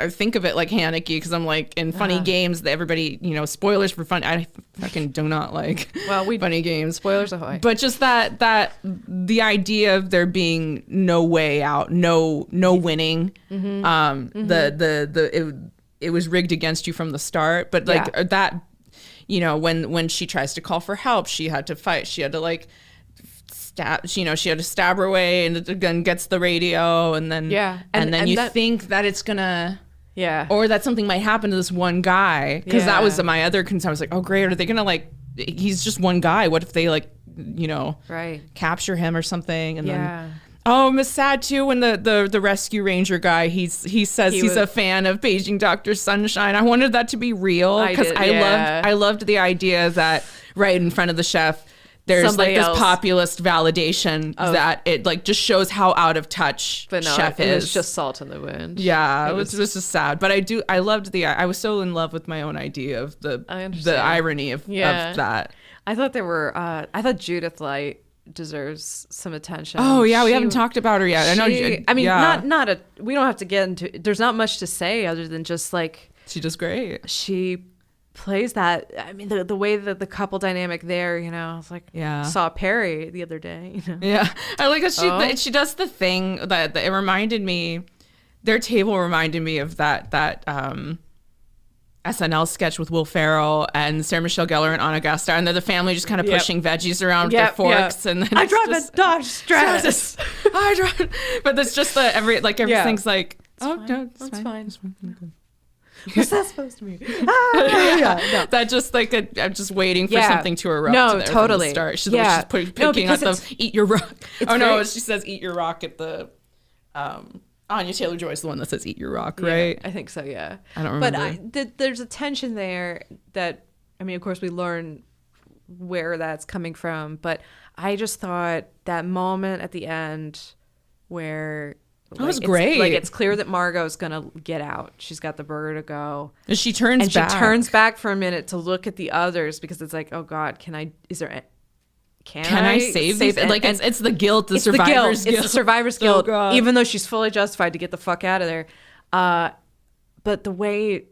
think of it like Haneke, because I'm like, in funny games that everybody, spoilers for fun. I fucking do not like funny games. Spoilers ahoy. But just that the idea of there being no way out, no winning. Mm-hmm. It was rigged against you from the start. But like that, when she tries to call for help, she had to fight. She had to like stab. She had to stab her way, and the gun gets the radio, and then and then you think that it's gonna. Yeah. Or that something might happen to this one guy. Because that was my other concern. I was like, oh, great. Are they going to like, he's just one guy. What if they like, you know, capture him or something? And then, oh, I'm sad too when the rescue ranger guy, he says he's a fan of Beijing Dr. Sunshine. I wanted that to be real because I loved the idea that right in front of the chef, there's somebody like else. this populist validation that it like just shows how out of touch chef is. It was just salt in the wound. Yeah, it was just sad. But I loved I was so in love with my own idea of the irony of that. I thought I thought Judith Light deserves some attention. Oh yeah, we haven't talked about her yet. We don't have to get into, there's not much to say other than just like she does great. She plays that. I mean, the way that the couple dynamic there, you know, it's like saw Perry the other day. You know? Yeah, I like how she does the thing that it reminded me. Their table reminded me of that SNL sketch with Will Ferrell and Sarah Michelle Gellar and Anna Gasteyer, and they're the family just kind of pushing veggies around with their forks. And then I drive a Dodge Stratus. But it's just everything's like, it's fine. What's that supposed to mean? That just like I'm just waiting for something to erupt. No, totally. From the start. She's picking at the eat your rock. She says eat your rock at the. Anya Taylor-Joy's the one that says eat your rock, right? I think so. Yeah, I don't remember. But there's a tension there that I mean, of course, we learn where that's coming from. But I just thought that moment at the end where. That was great. It's clear that Margot's gonna get out. She's got the burger to go, and she turns back for a minute to look at the others because it's like, oh God, can I save these? Like it's the guilt, the survivor's guilt. It's the survivor's guilt, even though she's fully justified to get the fuck out of there. But the way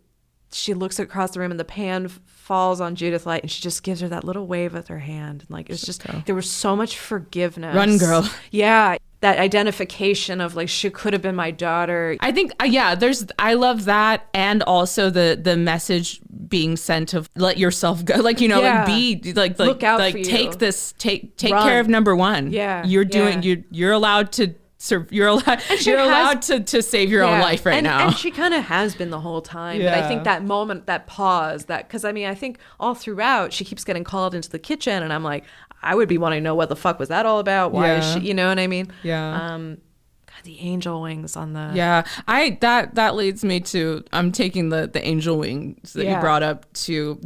she looks across the room and the pan falls on Judith Light and she just gives her that little wave with her hand. Like it's just there was so much forgiveness. Run, girl. Yeah. That identification of like she could have been my daughter. I think I love that, and also the message being sent of let yourself go, like like be like look out like for take you. take care of number one. You're allowed to you're allowed to save your own life now. And she kind of has been the whole time. But I think that moment, that pause, because I mean I think all throughout she keeps getting called into the kitchen and I'm like, I would be wanting to know what the fuck was that all about? Why is she, you know what I mean? Yeah. God, the angel wings on the. Yeah. That leads me to, I'm taking the angel wings that you brought up to.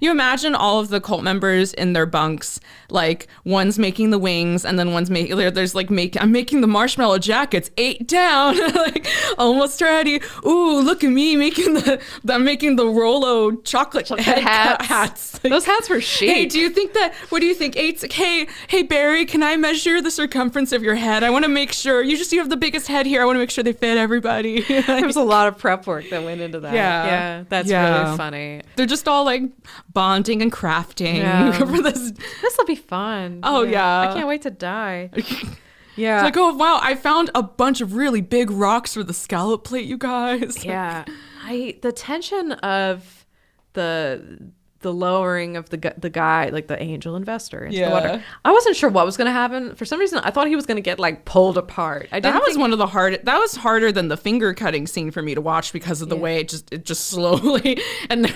You imagine all of the cult members in their bunks, like one's making the wings and then one's making, there's like, I'm making the marshmallow jackets, 8 down, like almost ready. Ooh, look at me I'm making the Rolo chocolate head hats. Like, those hats were chic. Hey, what do you think? 8's like, hey Barry, can I measure the circumference of your head? I want to make sure you have the biggest head here. I want to make sure they fit everybody. There was a lot of prep work that went into that. Yeah, that's really funny. They're just all like bonding and crafting for this. This will be fun. Oh yeah. I can't wait to die. Yeah. It's like, oh wow, I found a bunch of really big rocks for the scallop plate, you guys. Yeah. The tension of the lowering of the guy, like the angel investor into the water. I wasn't sure what was going to happen. For some reason, I thought he was going to get like pulled apart. That was harder than the finger cutting scene for me to watch because of the way it just slowly, and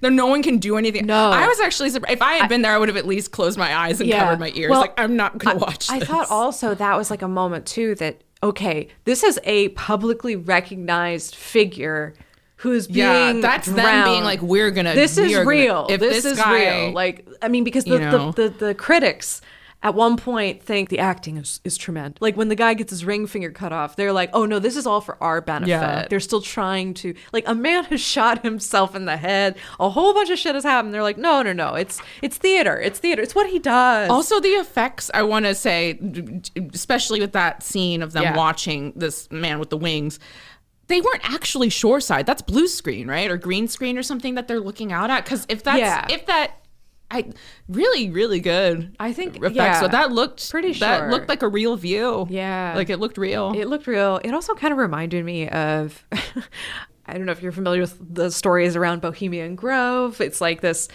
no one can do anything. No. I was actually surprised. If I had been there, I would have at least closed my eyes and covered my ears. Like, I'm not going to watch this. I thought also that was like a moment too that, okay, this is a publicly recognized figure who's being that's drowned. Them being like, this is real. This is real. Like, I mean, because the critics at one point think the acting is tremendous. Like when the guy gets his ring finger cut off, they're like, oh no, this is all for our benefit. Yeah. They're still trying to, like, a man has shot himself in the head. A whole bunch of shit has happened. They're like, no. It's theater. It's theater. It's what he does. Also the effects, I want to say, especially with that scene of them watching this man with the wings, they weren't actually shoreside. That's blue screen, right? Or green screen or something that they're looking out at. Because really, really good. I think effects. So that looked pretty sure. That looked like a real view. Yeah, like it looked real. It also kind of reminded me of. I don't know if you're familiar with the stories around Bohemian Grove. It's like this,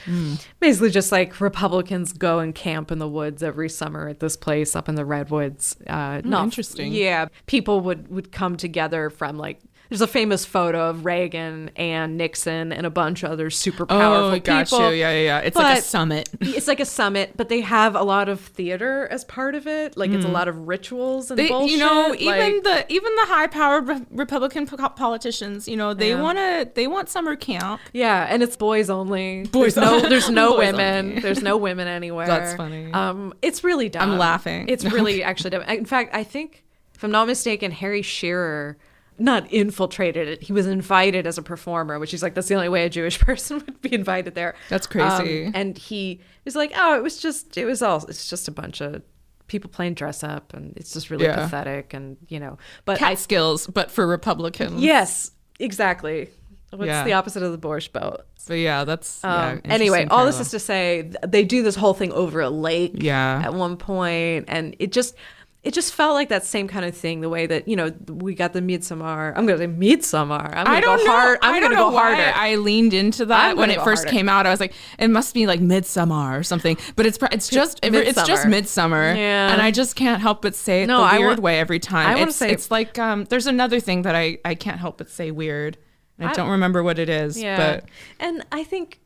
basically just like Republicans go and camp in the woods every summer at this place up in the redwoods. Interesting. Yeah, people would come together from like there's a famous photo of Reagan and Nixon and a bunch of other super powerful people. Yeah. It's like a summit. It's like a summit, but they have a lot of theater as part of it. Like it's a lot of rituals and bullshit. You know, even the high-powered Republican politicians, you know, they want summer camp. Yeah, and it's boys only. There's no women. Only. There's no women anywhere. That's funny. It's really dumb. I'm laughing. It's really actually dumb. In fact, I think, if I'm not mistaken, Harry Shearer not infiltrated it. He was invited as a performer, which is like, that's the only way a Jewish person would be invited there. That's crazy. And he was like, oh, it's just a bunch of people playing dress up, and it's just really pathetic, and you know, but skills, but for Republicans. Yes, exactly. What's the opposite of the Borscht Belt? But yeah, that's anyway, all this is to say, they do this whole thing over a lake at one point, and it just felt like that same kind of thing, the way that, you know, we got the Midsommar. I'm going to say Midsommar. I don't know why I leaned into that when it first came out. I was like, it must be like Midsommar or something. But it's just Midsommar. Yeah. And I just can't help but say it the weird way every time. It's like there's another thing that I can't help but say weird. And I don't remember what it is. Yeah. But and I think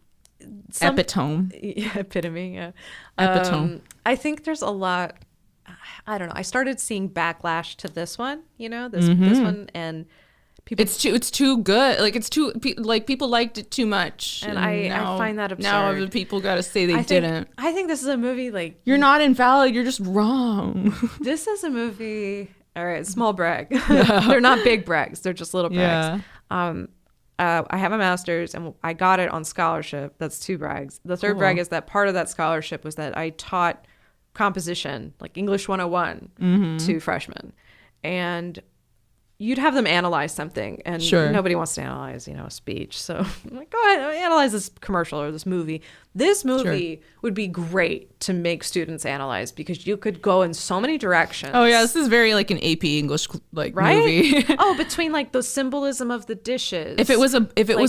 epitome. Yeah, epitome. Yeah. Epitome. I think there's a lot. I don't know. I started seeing backlash to this one, you know, this one, and people. It's too good. Like people liked it too much, and I find that absurd. Now the people got to say they didn't. I think this is a movie like you're not invalid. You're just wrong. This is a movie. All right, small brag. They're not big brags. They're just little brags. Yeah. I have a master's and I got it on scholarship. That's 2 brags. The third brag is that part of that scholarship was that I taught composition, like English 101 to freshmen, and you'd have them analyze something, and nobody wants to analyze, you know, a speech. So I'm like, go ahead, analyze this commercial or this movie. This movie would be great to make students analyze, because you could go in so many directions. Oh yeah, this is very like an AP English movie. Oh, between like the symbolism of the dishes. If it was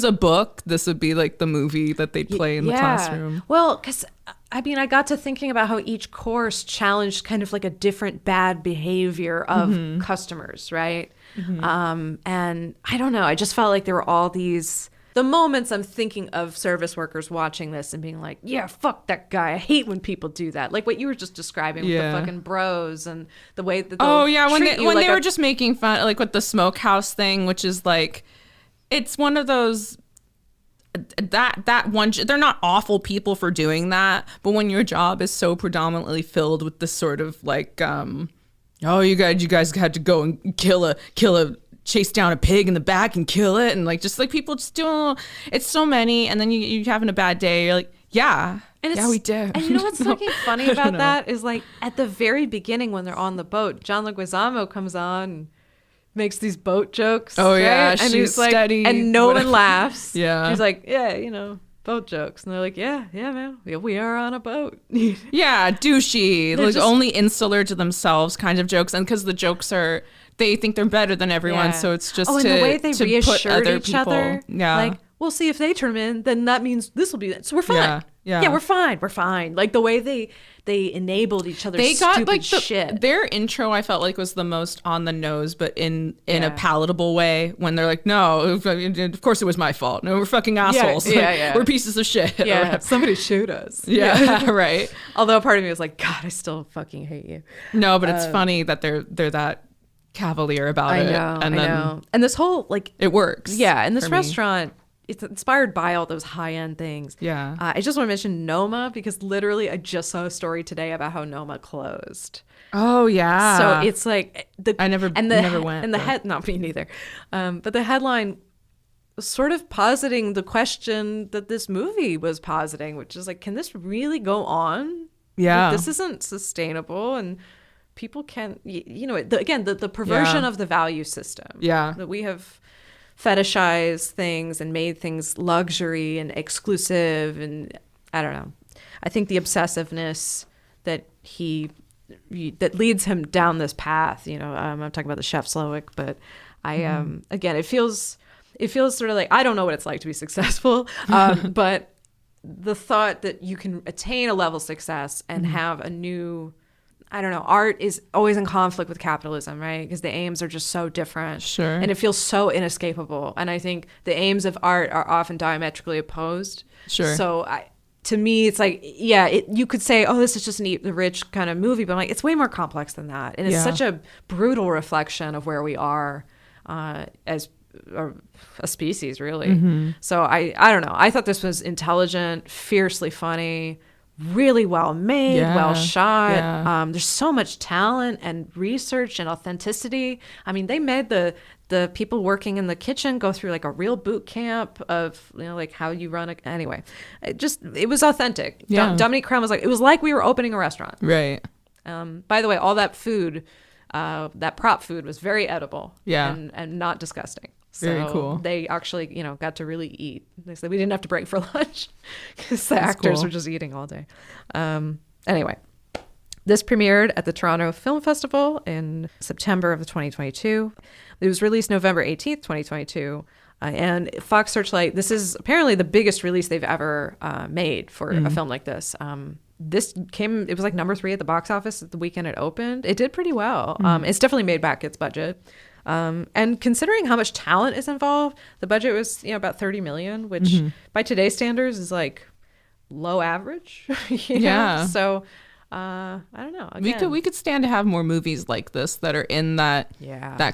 a book, this would be like the movie that they'd play in the classroom. Well, because I mean, I got to thinking about how each course challenged kind of like a different bad behavior of customers, right? And I don't know, I just felt like there were all these, the moments I'm thinking of service workers watching this and being like, yeah, fuck that guy. I hate when people do that. Like what you were just describing with the fucking bros and the way that when they were just making fun, like with the smokehouse thing, which is like, it's one of those, that one, they're not awful people for doing that, but when your job is so predominantly filled with this sort of like you guys had to go and chase down a pig in the back and kill it, and like just like people just doing, it's so many, and then you having a bad day, you're like, we did. And you know what's fucking funny about that is like at the very beginning when they're on the boat, John Leguizamo comes on and makes these boat jokes. Oh yeah, and he's like, steady, and no one laughs. Yeah, he's like, yeah, you know, boat jokes, and they're like, yeah, man, we are on a boat. Yeah, douchey, like only insular to themselves kind of jokes, and because the jokes are, they think they're better than everyone, so it's just and the way they reassured each people, other. Yeah, like, we'll see if they turn in, then that means this will be it. So we're fine. Yeah, we're fine. Like the way they enabled each other's stupid shit. Their intro, I felt like, was the most on the nose, but in a palatable way. When they're like, "No, of course it was my fault. No, we're fucking assholes. Yeah. We're pieces of shit. Yeah, somebody shoot us. Yeah, right. Although part of me was like, God, I still fucking hate you. No, but it's funny that they're that cavalier about it. I know. And this whole like, it works. Yeah, and this restaurant. It's inspired by all those high-end things. Yeah. I just want to mention Noma, because literally I just saw a story today about how Noma closed. Oh yeah. So it's like I never went. And the head, not me neither. But the headline was sort of positing the question that this movie was positing, which is like, can this really go on? Yeah. Like, this isn't sustainable, and people can't. You know, the perversion of the value system. Yeah. That we have fetishized things and made things luxury and exclusive, and I don't know. I think the obsessiveness that leads him down this path. You know, I'm talking about the chef Slowick, but again, it feels sort of like, I don't know what it's like to be successful, but the thought that you can attain a level of success and have a new, I don't know, art is always in conflict with capitalism, right? Because the aims are just so different. Sure. And it feels so inescapable. And I think the aims of art are often diametrically opposed. Sure. So to me, it's like, yeah, you could say, oh, this is just the rich kind of movie, but I'm like, it's way more complex than that. And it's such a brutal reflection of where we are as a species, really. Mm-hmm. So I don't know. I thought this was intelligent, fiercely funny, really well made, well shot. Yeah. There's so much talent and research and authenticity. I mean, they made the people working in the kitchen go through like a real boot camp of, you know, like how you run anyway. It was authentic. Yeah. Dominique Crown was like, it was like we were opening a restaurant. Right. By the way, all that food, that prop food was very edible. Yeah. And not disgusting. So very cool. They actually, you know, got to really eat. They said we didn't have to break for lunch because the actors were just eating all day. Anyway, this premiered at the Toronto Film Festival in September of 2022. It was released November 18th, 2022. And Fox Searchlight, this is apparently the biggest release they've ever made for a film like this. It was like number 3 at the box office at the weekend it opened. It did pretty well. It's definitely made back its budget. And considering how much talent is involved, the budget was, you know, about $30 million, which by today's standards is like low average. Yeah. So I don't know. Again, we could stand to have more movies like this that are in that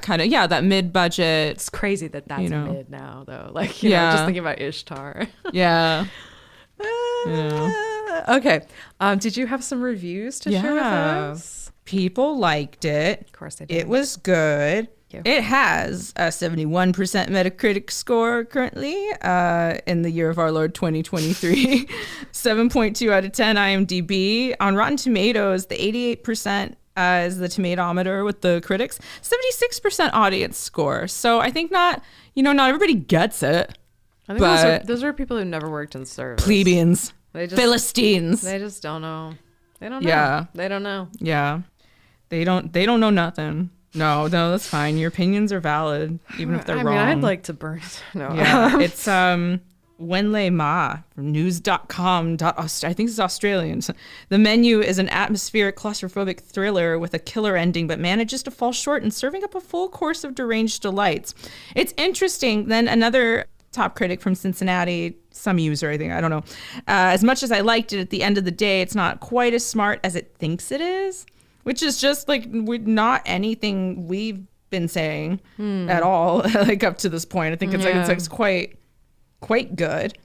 kind of that mid budget. It's crazy that that's mid now though. Like you know, just thinking about Ishtar. Yeah. Okay. Did you have some reviews to share with us? People liked it. Of course they did. It was good. It has a 71% Metacritic score currently in the year of our Lord 2023. 7.2 out of 10 IMDb. On Rotten Tomatoes, the 88% is the tomatometer with the critics. 76% audience score. So I think not everybody gets it. I think those are people who never worked in service. Plebeians. Philistines. They just don't know. They don't know. Yeah. They don't know. Yeah. They don't know nothing. No, that's fine. Your opinions are valid, even if they're wrong. I mean, I'd like to burn it. No. Yeah. It's Wenlei Ma from news.com. I think it's Australian. The Menu is an atmospheric claustrophobic thriller with a killer ending, but manages to fall short in serving up a full course of deranged delights. It's interesting. Then another top critic from Cincinnati, some user, I think, I don't know. As much as I liked it, at the end of the day, it's not quite as smart as it thinks it is. Which is just like not anything we've been saying at all, like up to this point. I think it's quite good.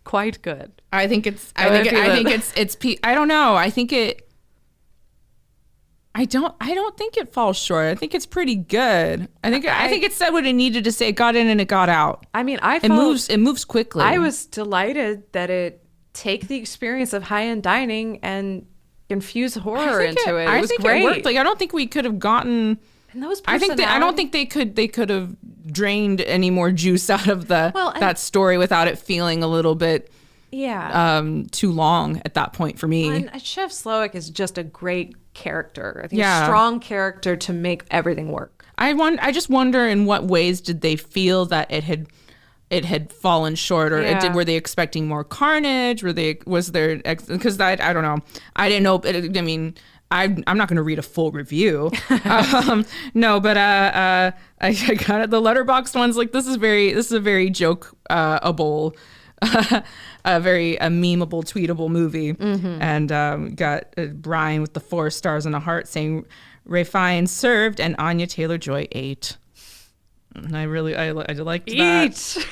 Quite good. I think it's. I don't know. I don't think it falls short. I think it's pretty good. I think it said what it needed to say. It got in and it got out. I mean, it moves quickly. I was delighted that it take the experience of high-end dining and infuse horror into it. It was great. It worked. Like I don't think we could have gotten. And those I don't think they could have drained any more juice out of that story without it feeling a little bit too long at that point for me. And Chef Slowik is just a great character. I think a strong character to make everything work. I just wonder in what ways did they feel that it had fallen short, or were they expecting more carnage? Because I don't know. I didn't know. I mean, I'm not going to read a full review. No, but I got it. The Letterboxd one's like, this is a very joke-able, a very memeable, tweetable movie. Mm-hmm. And got Brian with the 4 stars and a heart saying, Ray Fiennes served and Anya Taylor-Joy ate. And I liked that.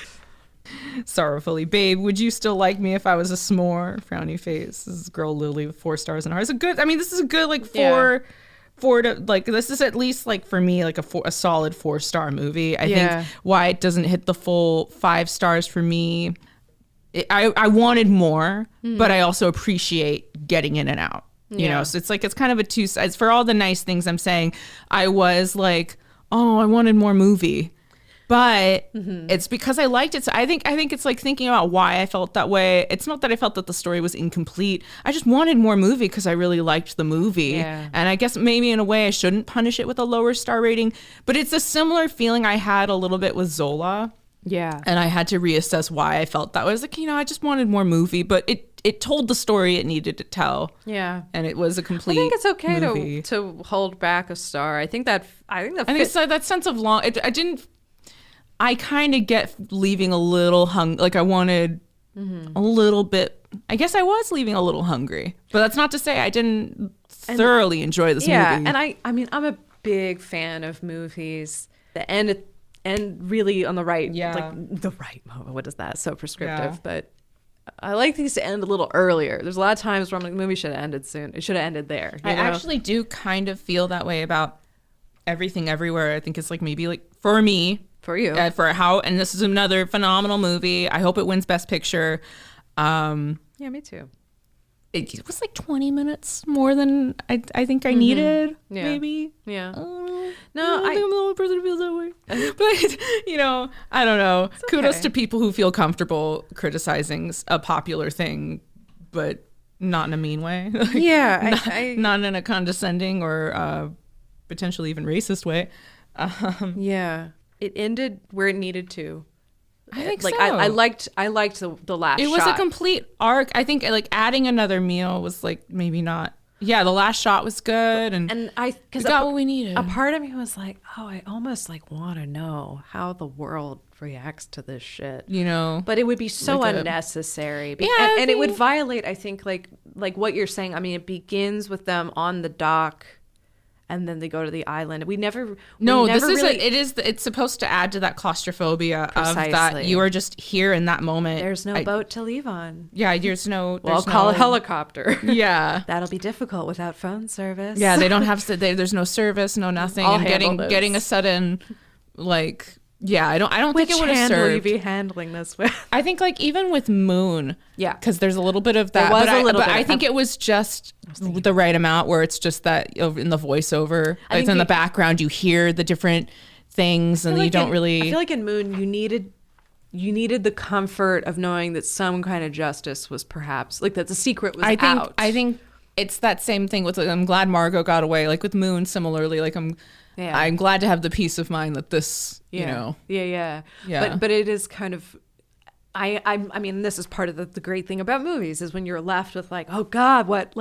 Sorrowfully, babe, would you still like me if I was a s'more? Frowny face. This is girl Lily with 4 stars and a heart. This is a good like four to like, this is at least like for me like a solid 4-star movie. I think why it doesn't hit the full 5 stars for me. I wanted more, but I also appreciate getting in and out. You know, so it's like it's kind of a 2 sides. For all the nice things I'm saying, I was like, oh, I wanted more movie. But it's because I liked it. So I think it's like thinking about why I felt that way. It's not that I felt that the story was incomplete. I just wanted more movie because I really liked the movie. Yeah. And I guess maybe in a way I shouldn't punish it with a lower star rating. But it's a similar feeling I had a little bit with Zola. Yeah. And I had to reassess why I felt that way. I was like, I just wanted more movie, but it told the story it needed to tell. Yeah. And it was a complete I think it's okay movie. to hold back a star. I think that it's like that sense of long. I kind of get leaving a little like I wanted a little bit. I guess I was leaving a little hungry, but that's not to say I didn't thoroughly enjoy this movie. Yeah, and I mean, I'm a big fan of movies that end really on the right, like the right moment. What is that? So prescriptive, but I like these to end a little earlier. There's a lot of times where I'm like, the movie should have ended soon. It should have ended there. I actually do kind of feel that way about Everything Everywhere. I think it's like maybe like for me. For you. And this is another phenomenal movie. I hope it wins Best Picture. Yeah, me too. It was like 20 minutes more than I think I needed, maybe. Yeah. No, I think I'm the only person who feels that way. But, I don't know. Kudos to people who feel comfortable criticizing a popular thing, but not in a mean way. Not in a condescending or potentially even racist way. Yeah. It ended where it needed to. I think like, so. I liked the last shot. It was a complete arc. I think like adding another meal was like maybe not. Yeah, the last shot was good, and we got what we needed. A part of me was like, oh, I almost like want to know how the world reacts to this shit, But it would be so unnecessary. And it would violate, I think, like what you're saying. I mean, it begins with them on the dock. And then they go to the island. It's supposed to add to that claustrophobia of that you are just here in that moment. There's no boat to leave on. Yeah, I'll call a helicopter. Yeah. That'll be difficult without phone service. Yeah, they don't have there's no service, no nothing. And getting a sudden like I don't think it would have served. Which hand will you be handling this with? I think like even with Moon. Yeah. Because there's a little bit of that. But I think it was just the right amount where it's just that in the voiceover. It's in the background. You hear the different things and you don't really. I feel like in Moon you needed the comfort of knowing that some kind of justice was perhaps, like that the secret was out. I think it's that same thing with I'm glad Margot got away. Like with Moon similarly, like I'm glad to have the peace of mind that this, Yeah. But it is kind of, I mean, this is part of the great thing about movies is when you're left with like, oh God, what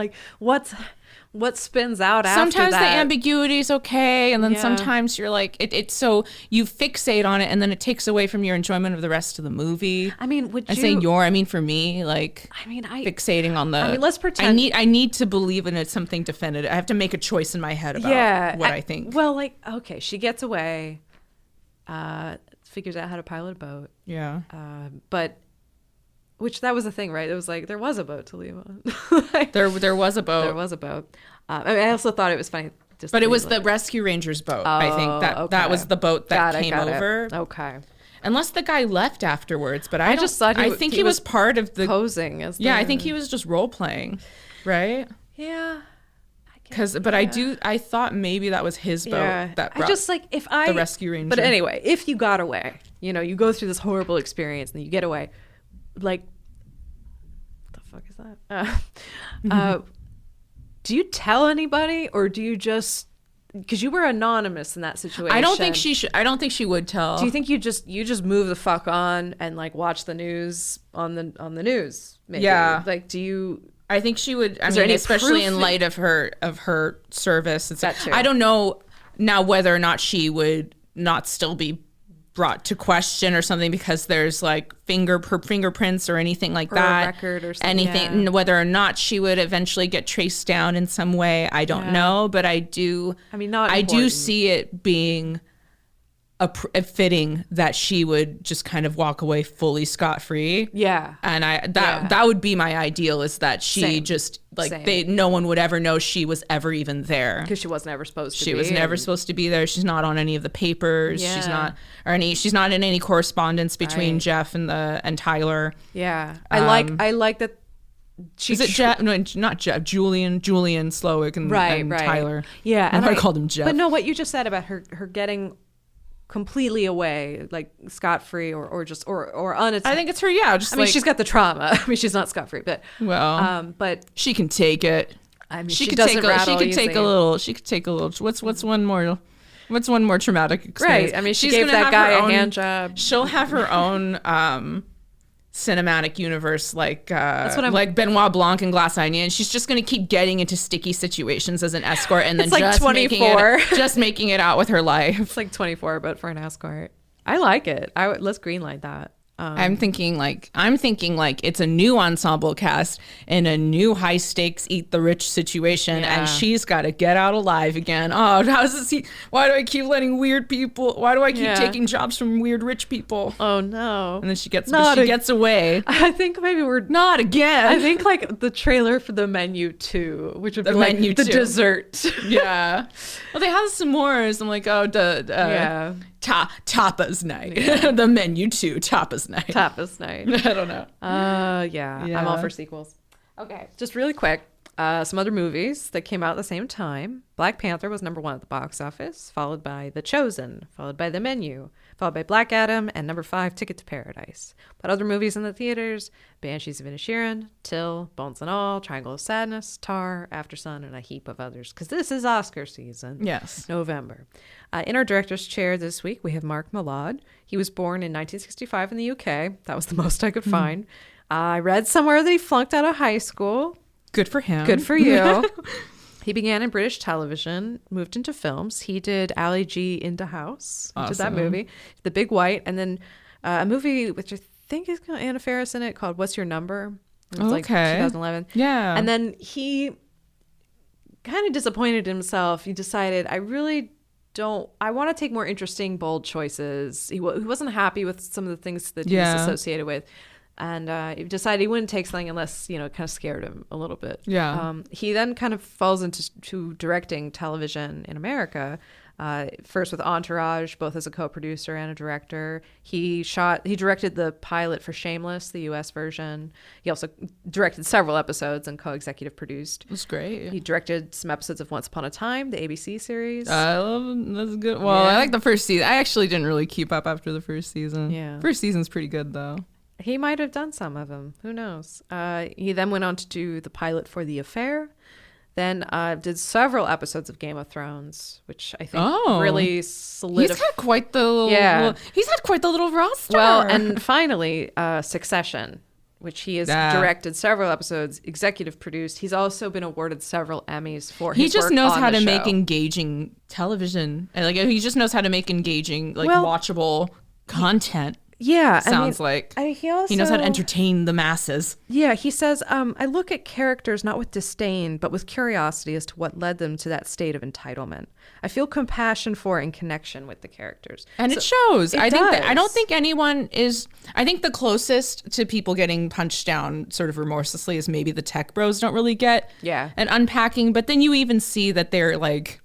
spins out after that? Sometimes the ambiguity is okay, and then sometimes you're like, it's so you fixate on it, and then it takes away from your enjoyment of the rest of the movie. I mean, for me, like, fixating on the. I mean, let's pretend. I need to believe in it something definitive. I have to make a choice in my head about what I think. Well, like, okay, she gets away, figures out how to pilot a boat. Yeah. But. Which that was the thing, right? It was like there was a boat to leave on. There was a boat. There was a boat. I also thought it was funny. But it was the Rescue Rangers boat. I think that was the boat that came over. Okay. Unless the guy left afterwards, but I think he was part of the posing. I think he was just role playing, right? Yeah. I thought maybe that was his boat that brought the Rescue Ranger. But anyway, if you got away, you go through this horrible experience and you get away. Like, what the fuck is that? Do you tell anybody, or do you just, because you were anonymous in that situation? I don't think she should. I don't think she would tell. Do you think you just move the fuck on and like watch the news on the news? Maybe? Yeah. Like, do you? I think she would. I mean, especially in light of her service. That too. I don't know now whether or not she would not still be brought to question or something because there's like fingerprints or anything like that, a record or something, whether or not she would eventually get traced down in some way, I don't know, but I do see it being a fitting that she would just kind of walk away fully scot-free. Yeah. And that would be my ideal, is that she just like no one would ever know she was ever even there, because she wasn't ever supposed to be. She was never supposed to be there. She's not on any of the papers. Yeah. She's not in any correspondence between Jeff and Tyler. Yeah. I like that. Is it Jeff? No, not Jeff. Julian Slowick and Tyler. Yeah. And I called him Jeff. But no, what you just said about her getting completely away, like scot-free or unattached. I think it's her. Yeah, I mean, she's got the trauma. I mean, she's not scot-free, but but she can take it. I mean, she could take a little. What's one more? What's one more traumatic experience? Right. I mean, she gave that guy a hand job. She'll have her own cinematic universe like Benoit Blanc and Glass Onion. She's just going to keep getting into sticky situations as an escort and then it's like just 24. making it out with her life. It's like 24, but for an escort. I like it. Let's greenlight that. I'm thinking like it's a new ensemble cast in a new high stakes eat the rich situation, and she's got to get out alive again. Oh, why do I keep letting weird people? Why do I keep taking jobs from weird rich people? Oh no! And then she gets away. I think maybe we're not again. I think like the trailer for the Menu 2, which would be like the dessert. Yeah. Well, they have s'mores. I'm like, tapas night. The Menu 2 tapas night. Tapas night. I don't know. Yeah. I'm all for sequels. Okay. Just really quick. Some other movies that came out at the same time. Black Panther was number 1 at the box office, followed by The Chosen, followed by The Menu, followed by Black Adam, and number 5, Ticket to Paradise. But other movies in the theaters: Banshees of Inisherin, Till, Bones and All, Triangle of Sadness, Tar, After Sun, and a heap of others. Because this is Oscar season. Yes. November. In our director's chair this week, we have Mark Millar. He was born in 1965 in the UK. That was the most I could find. I read somewhere that he flunked out of high school. Good for him. Good for you. He began in British television, moved into films. He did Ali G Into House. He did that movie, The Big White, and then a movie which I think has got Anna Faris in it called What's Your Number? It was like 2011. Yeah. And then he kind of disappointed himself. He decided, I want to take more interesting, bold choices. He wasn't happy with some of the things that he was associated with. And he decided he wouldn't take something unless, kind of scared him a little bit. Yeah. He then kind of falls into directing television in America, first with Entourage, both as a co-producer and a director. He directed the pilot for Shameless, the U.S. version. He also directed several episodes and co-executive produced. It was great. He directed some episodes of Once Upon a Time, the ABC series. I love it. That's good. Well, I like the first season. I actually didn't really keep up after the first season. Yeah. First season's pretty good, though. He might have done some of them. Who knows? He then went on to do the pilot for The Affair. Then did several episodes of Game of Thrones, which I think really solidified. He's got quite the little roster. Well, and finally, Succession, which he has directed several episodes, executive produced. He's also been awarded several Emmys for his work on the show. He just knows how to make engaging television. He just knows how to make engaging, watchable content. Yeah. Sounds like he knows how to entertain the masses. Yeah. He says, I look at characters not with disdain, but with curiosity as to what led them to that state of entitlement. I feel compassion for and connection with the characters. And it shows. I don't think anyone is, I think the closest to people getting punched down sort of remorselessly is maybe the tech bros don't really get an unpacking. But then you even see that they're like,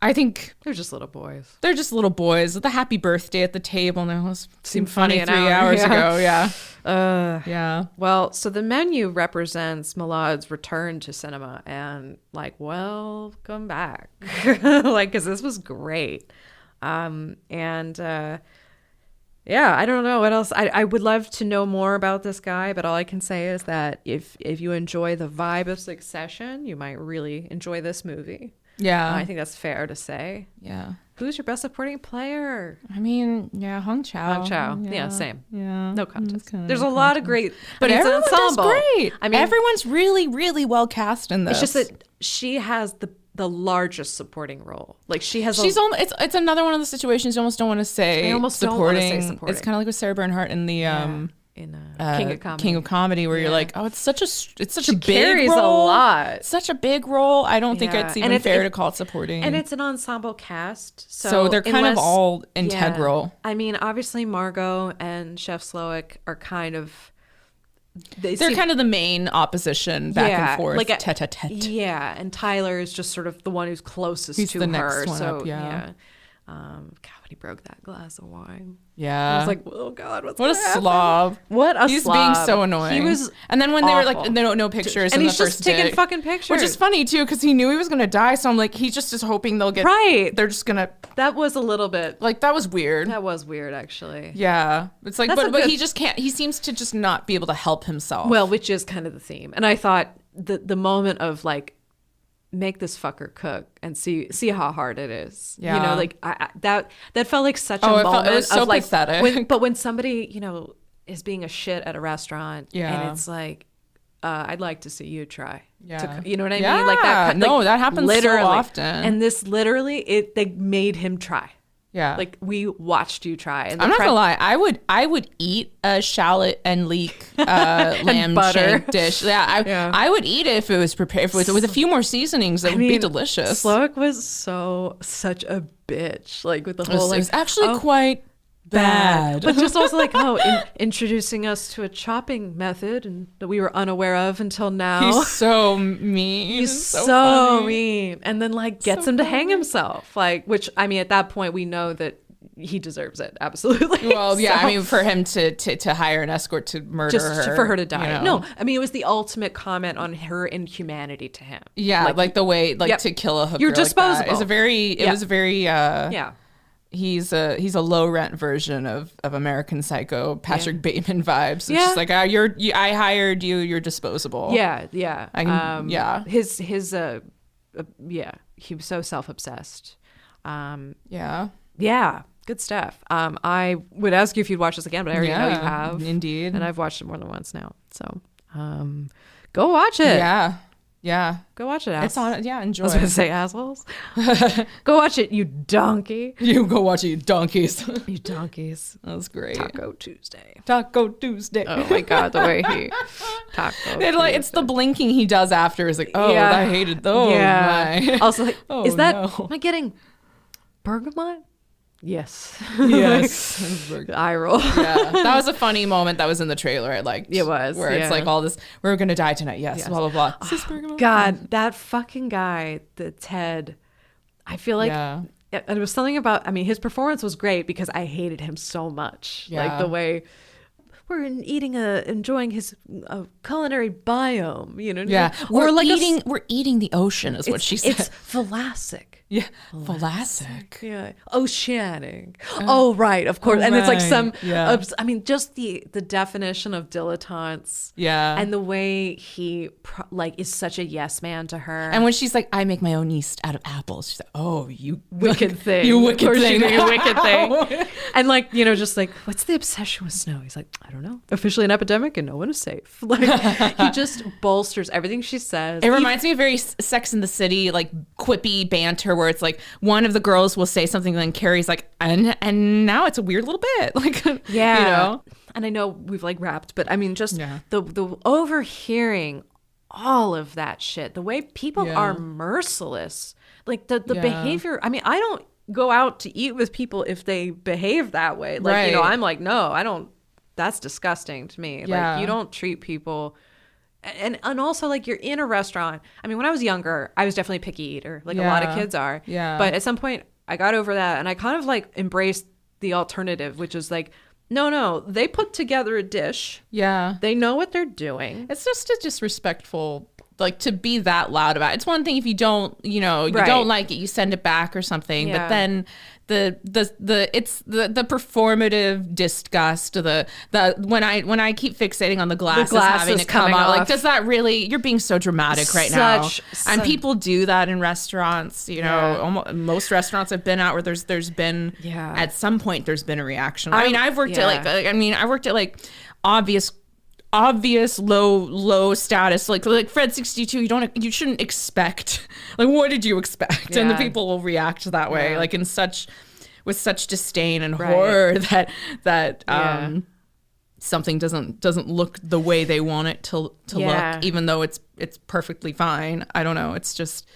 I think they're just little boys. They're just little boys. The happy birthday at the table. Now it seemed funny 3 hours ago. Yeah. Yeah. Well, so the Menu represents Millar's return to cinema, and welcome back. Because this was great. I don't know what else. I would love to know more about this guy, but all I can say is that if you enjoy the vibe of Succession, you might really enjoy this movie. Yeah. I think that's fair to say. Yeah. Who's your best supporting player? I mean, Hong Chow. Hong Chow. Yeah, same. Yeah. No contest. There's a lot of great, but it's everyone an ensemble. Does great. I mean, everyone's really, really well cast in this. It's just that she has the largest supporting role. She has. It's another one of the situations you almost don't want to say. I almost don't want to say supporting. It's kind of like with Sarah Bernhardt in the King of Comedy, where you're like, it's such a big role. A lot. Such a big role. I don't think it's even fair to call it supporting. And it's an ensemble cast, so they're kind of all integral. Yeah. I mean, obviously Margot and Chef Slowick are kind of. They're kind of the main opposition back and forth, tete-a-tete. Yeah, and Tyler is just sort of the one who's closest to the her. Next one so up, God, when he broke that glass of wine. Yeah. I was like, oh God, what a slob. What a He's slob. being so annoying. He was And then when awful. they were like, no pictures and in he's the just first taking day. fucking pictures. Which is funny too, because he knew he was going to die. So I'm like, he's just hoping they'll get. Right. They're just going to. That was a little bit. That was weird. That was weird, actually. Yeah. It's like, but he just can't. He seems to just not be able to help himself. Well, which is kind of the theme. And I thought the moment of make this fucker cook and see how hard it is. Yeah. You know, like that felt like such a moment. It was so of like, pathetic. but when somebody, you know, is being a shit at a restaurant and it's like, I'd like to see you try. Yeah. You know what I Yeah. mean? Like that. No, like, that happens literally. so often. And this literally, they made him try. Yeah. Like we watched you try. And I'm not gonna lie. I would eat a shallot and leak lamb shank dish. Yeah, I would eat it if it was prepared. If it was with a few more seasonings, it would be delicious. Slowick was such a bitch. Like with the whole it was actually quite bad. But just also like introducing us to a chopping method and that we were unaware of until now. He's so mean. He's so mean. And then like gets him to hang himself. Like, which I mean, at that point we know that he deserves it. Absolutely. Well, yeah. So, I mean, for him to hire an escort to murder her, for her to die. You know? No, I mean it was the ultimate comment on her inhumanity to him. Yeah, like the way to kill a hooker. You're disposable. Like that. It was a very He's a low rent version of American Psycho, Patrick Bateman vibes. It's just like I hired you, you're disposable. Yeah. His he was so self-obsessed. Good stuff. I would ask you if you'd watch this again, but I already know you have. Indeed. And I've watched it more than once now. So go watch it. Yeah. Go watch it, assholes. It's on. Yeah, enjoy I was going to say assholes. Go watch it, you donkey. You go watch it, you donkeys. You donkeys. That was great. Taco Tuesday. Oh my God, the way he taco. It's the blinking he does after. Is like, I hated those. Yeah. Also, like, am I getting bergamot? Yes. Eye roll. Yeah. That was a funny moment that was in the trailer. I liked. It was. Where it's like all this, we're going to die tonight. Yes. Blah, blah, blah. God, that fucking guy, the Ted, I feel like, and it was something about, I mean, his performance was great because I hated him so much. Yeah. Like the way we're enjoying his culinary biome, you know? Yeah. We're eating the ocean is what she said. It's thalassic. Yeah, thalassic. Yeah, oceanic. Right, of course. And it's like I mean, just the definition of dilettantes. Yeah, and the way he is such a yes man to her. And when she's like, "I make my own yeast out of apples," she's like, "Oh, you wicked thing, you wicked thing, you wicked thing." And like, you know, just like, what's the obsession with snow? He's like, I don't know. Officially an epidemic, and no one is safe. Like, he just bolsters everything she says. It reminds me of very Sex in the City, like quippy banter. Where it's like one of the girls will say something, and then Carrie's like, and now it's a weird little bit, like, you know. And I know we've like wrapped, but I mean, just the overhearing all of that shit, the way people are merciless, like the behavior. I mean, I don't go out to eat with people if they behave that way. Like, you know, I'm like, no, I don't. That's disgusting to me. Like, you don't treat people. And also, like, you're in a restaurant. I mean, when I was younger, I was definitely a picky eater, like a lot of kids are. Yeah. But at some point, I got over that, and I kind of like embraced the alternative, which is like, no, they put together a dish. Yeah. They know what they're doing. It's just a disrespectful, like, to be that loud about it. It's one thing if you don't, you know, you don't like it, you send it back or something. Yeah. But then the performative disgust, when I keep fixating on the glasses having to come out, like, does that really? You're being so dramatic right now. And people do that in restaurants. You know, most restaurants I've been at where there's been at some point there's been a reaction. I mean, I've worked at like obvious low status, like Fred 62. You shouldn't expect, like, what did you expect? And the people will react that way, like with such disdain and horror that something doesn't look the way they want it to look, even though it's perfectly fine. I don't know. It's just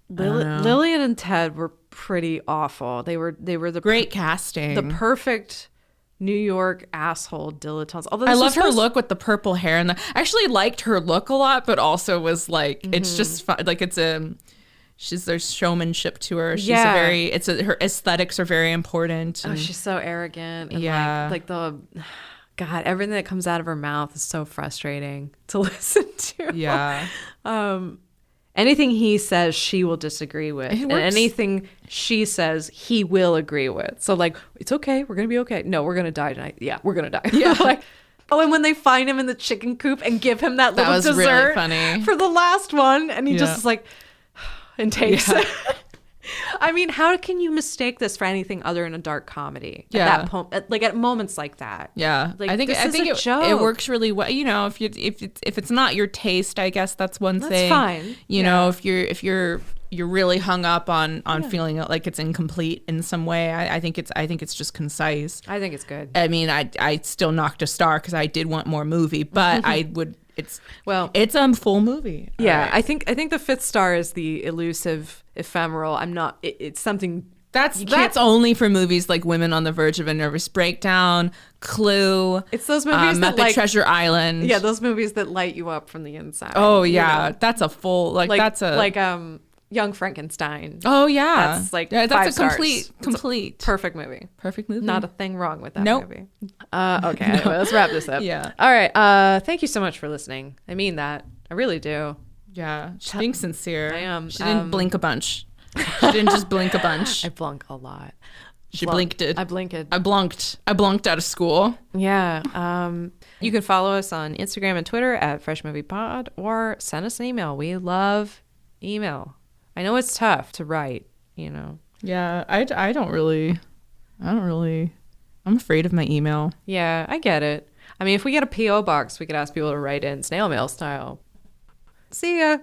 Lillian and Ted were pretty awful. They were the great casting, the perfect New York asshole dilettantes. Although I love her look with the purple hair, and I actually liked her look a lot, but also was like, it's just fun. Like, there's showmanship to her. She's her aesthetics are very important. And, she's so arrogant. And like the God, everything that comes out of her mouth is so frustrating to listen to. Yeah. Anything he says, she will disagree with. And anything she says, he will agree with. So, like, it's okay. We're going to be okay. No, we're going to die tonight. Yeah, we're going to die. Yeah. Like, and when they find him in the chicken coop and give him that little dessert really funny. for the last one, and he just is like, in taste. I mean, how can you mistake this for anything other than a dark comedy? Yeah. At moments like that. Yeah. Like, I think it works really well. You know, if it's not your taste, I guess that's one thing. That's fine. You know, if you're really hung up on feeling like it's incomplete in some way, I think it's just concise. I think it's good. I mean, I still knocked a star because I did want more movie, but I would. It's a full movie. Yeah, right. I think the fifth star is the elusive, ephemeral. I'm not. It's something that's only for movies like Women on the Verge of a Nervous Breakdown, Clue. It's those movies that Muppet Treasure Island. Yeah, those movies that light you up from the inside. Oh yeah, that's a full Young Frankenstein. Oh yeah, that's like that's 5 a stars. complete perfect movie. Perfect movie. Not a thing wrong with that movie. Okay, anyway, let's wrap this up. Yeah. All right. Thank you so much for listening. I mean that. I really do. Yeah. She's being sincere. I am. She didn't blink a bunch. She didn't just blink a bunch. I blunk a lot. She blinked it. I blinked. I blunked out of school. Yeah. You can follow us on Instagram and Twitter at freshmoviepod, or send us an email. We love email. I know it's tough to write, you know. Yeah, I don't really, I'm afraid of my email. Yeah, I get it. I mean, if we get a P.O. box, we could ask people to write in snail mail style. See ya.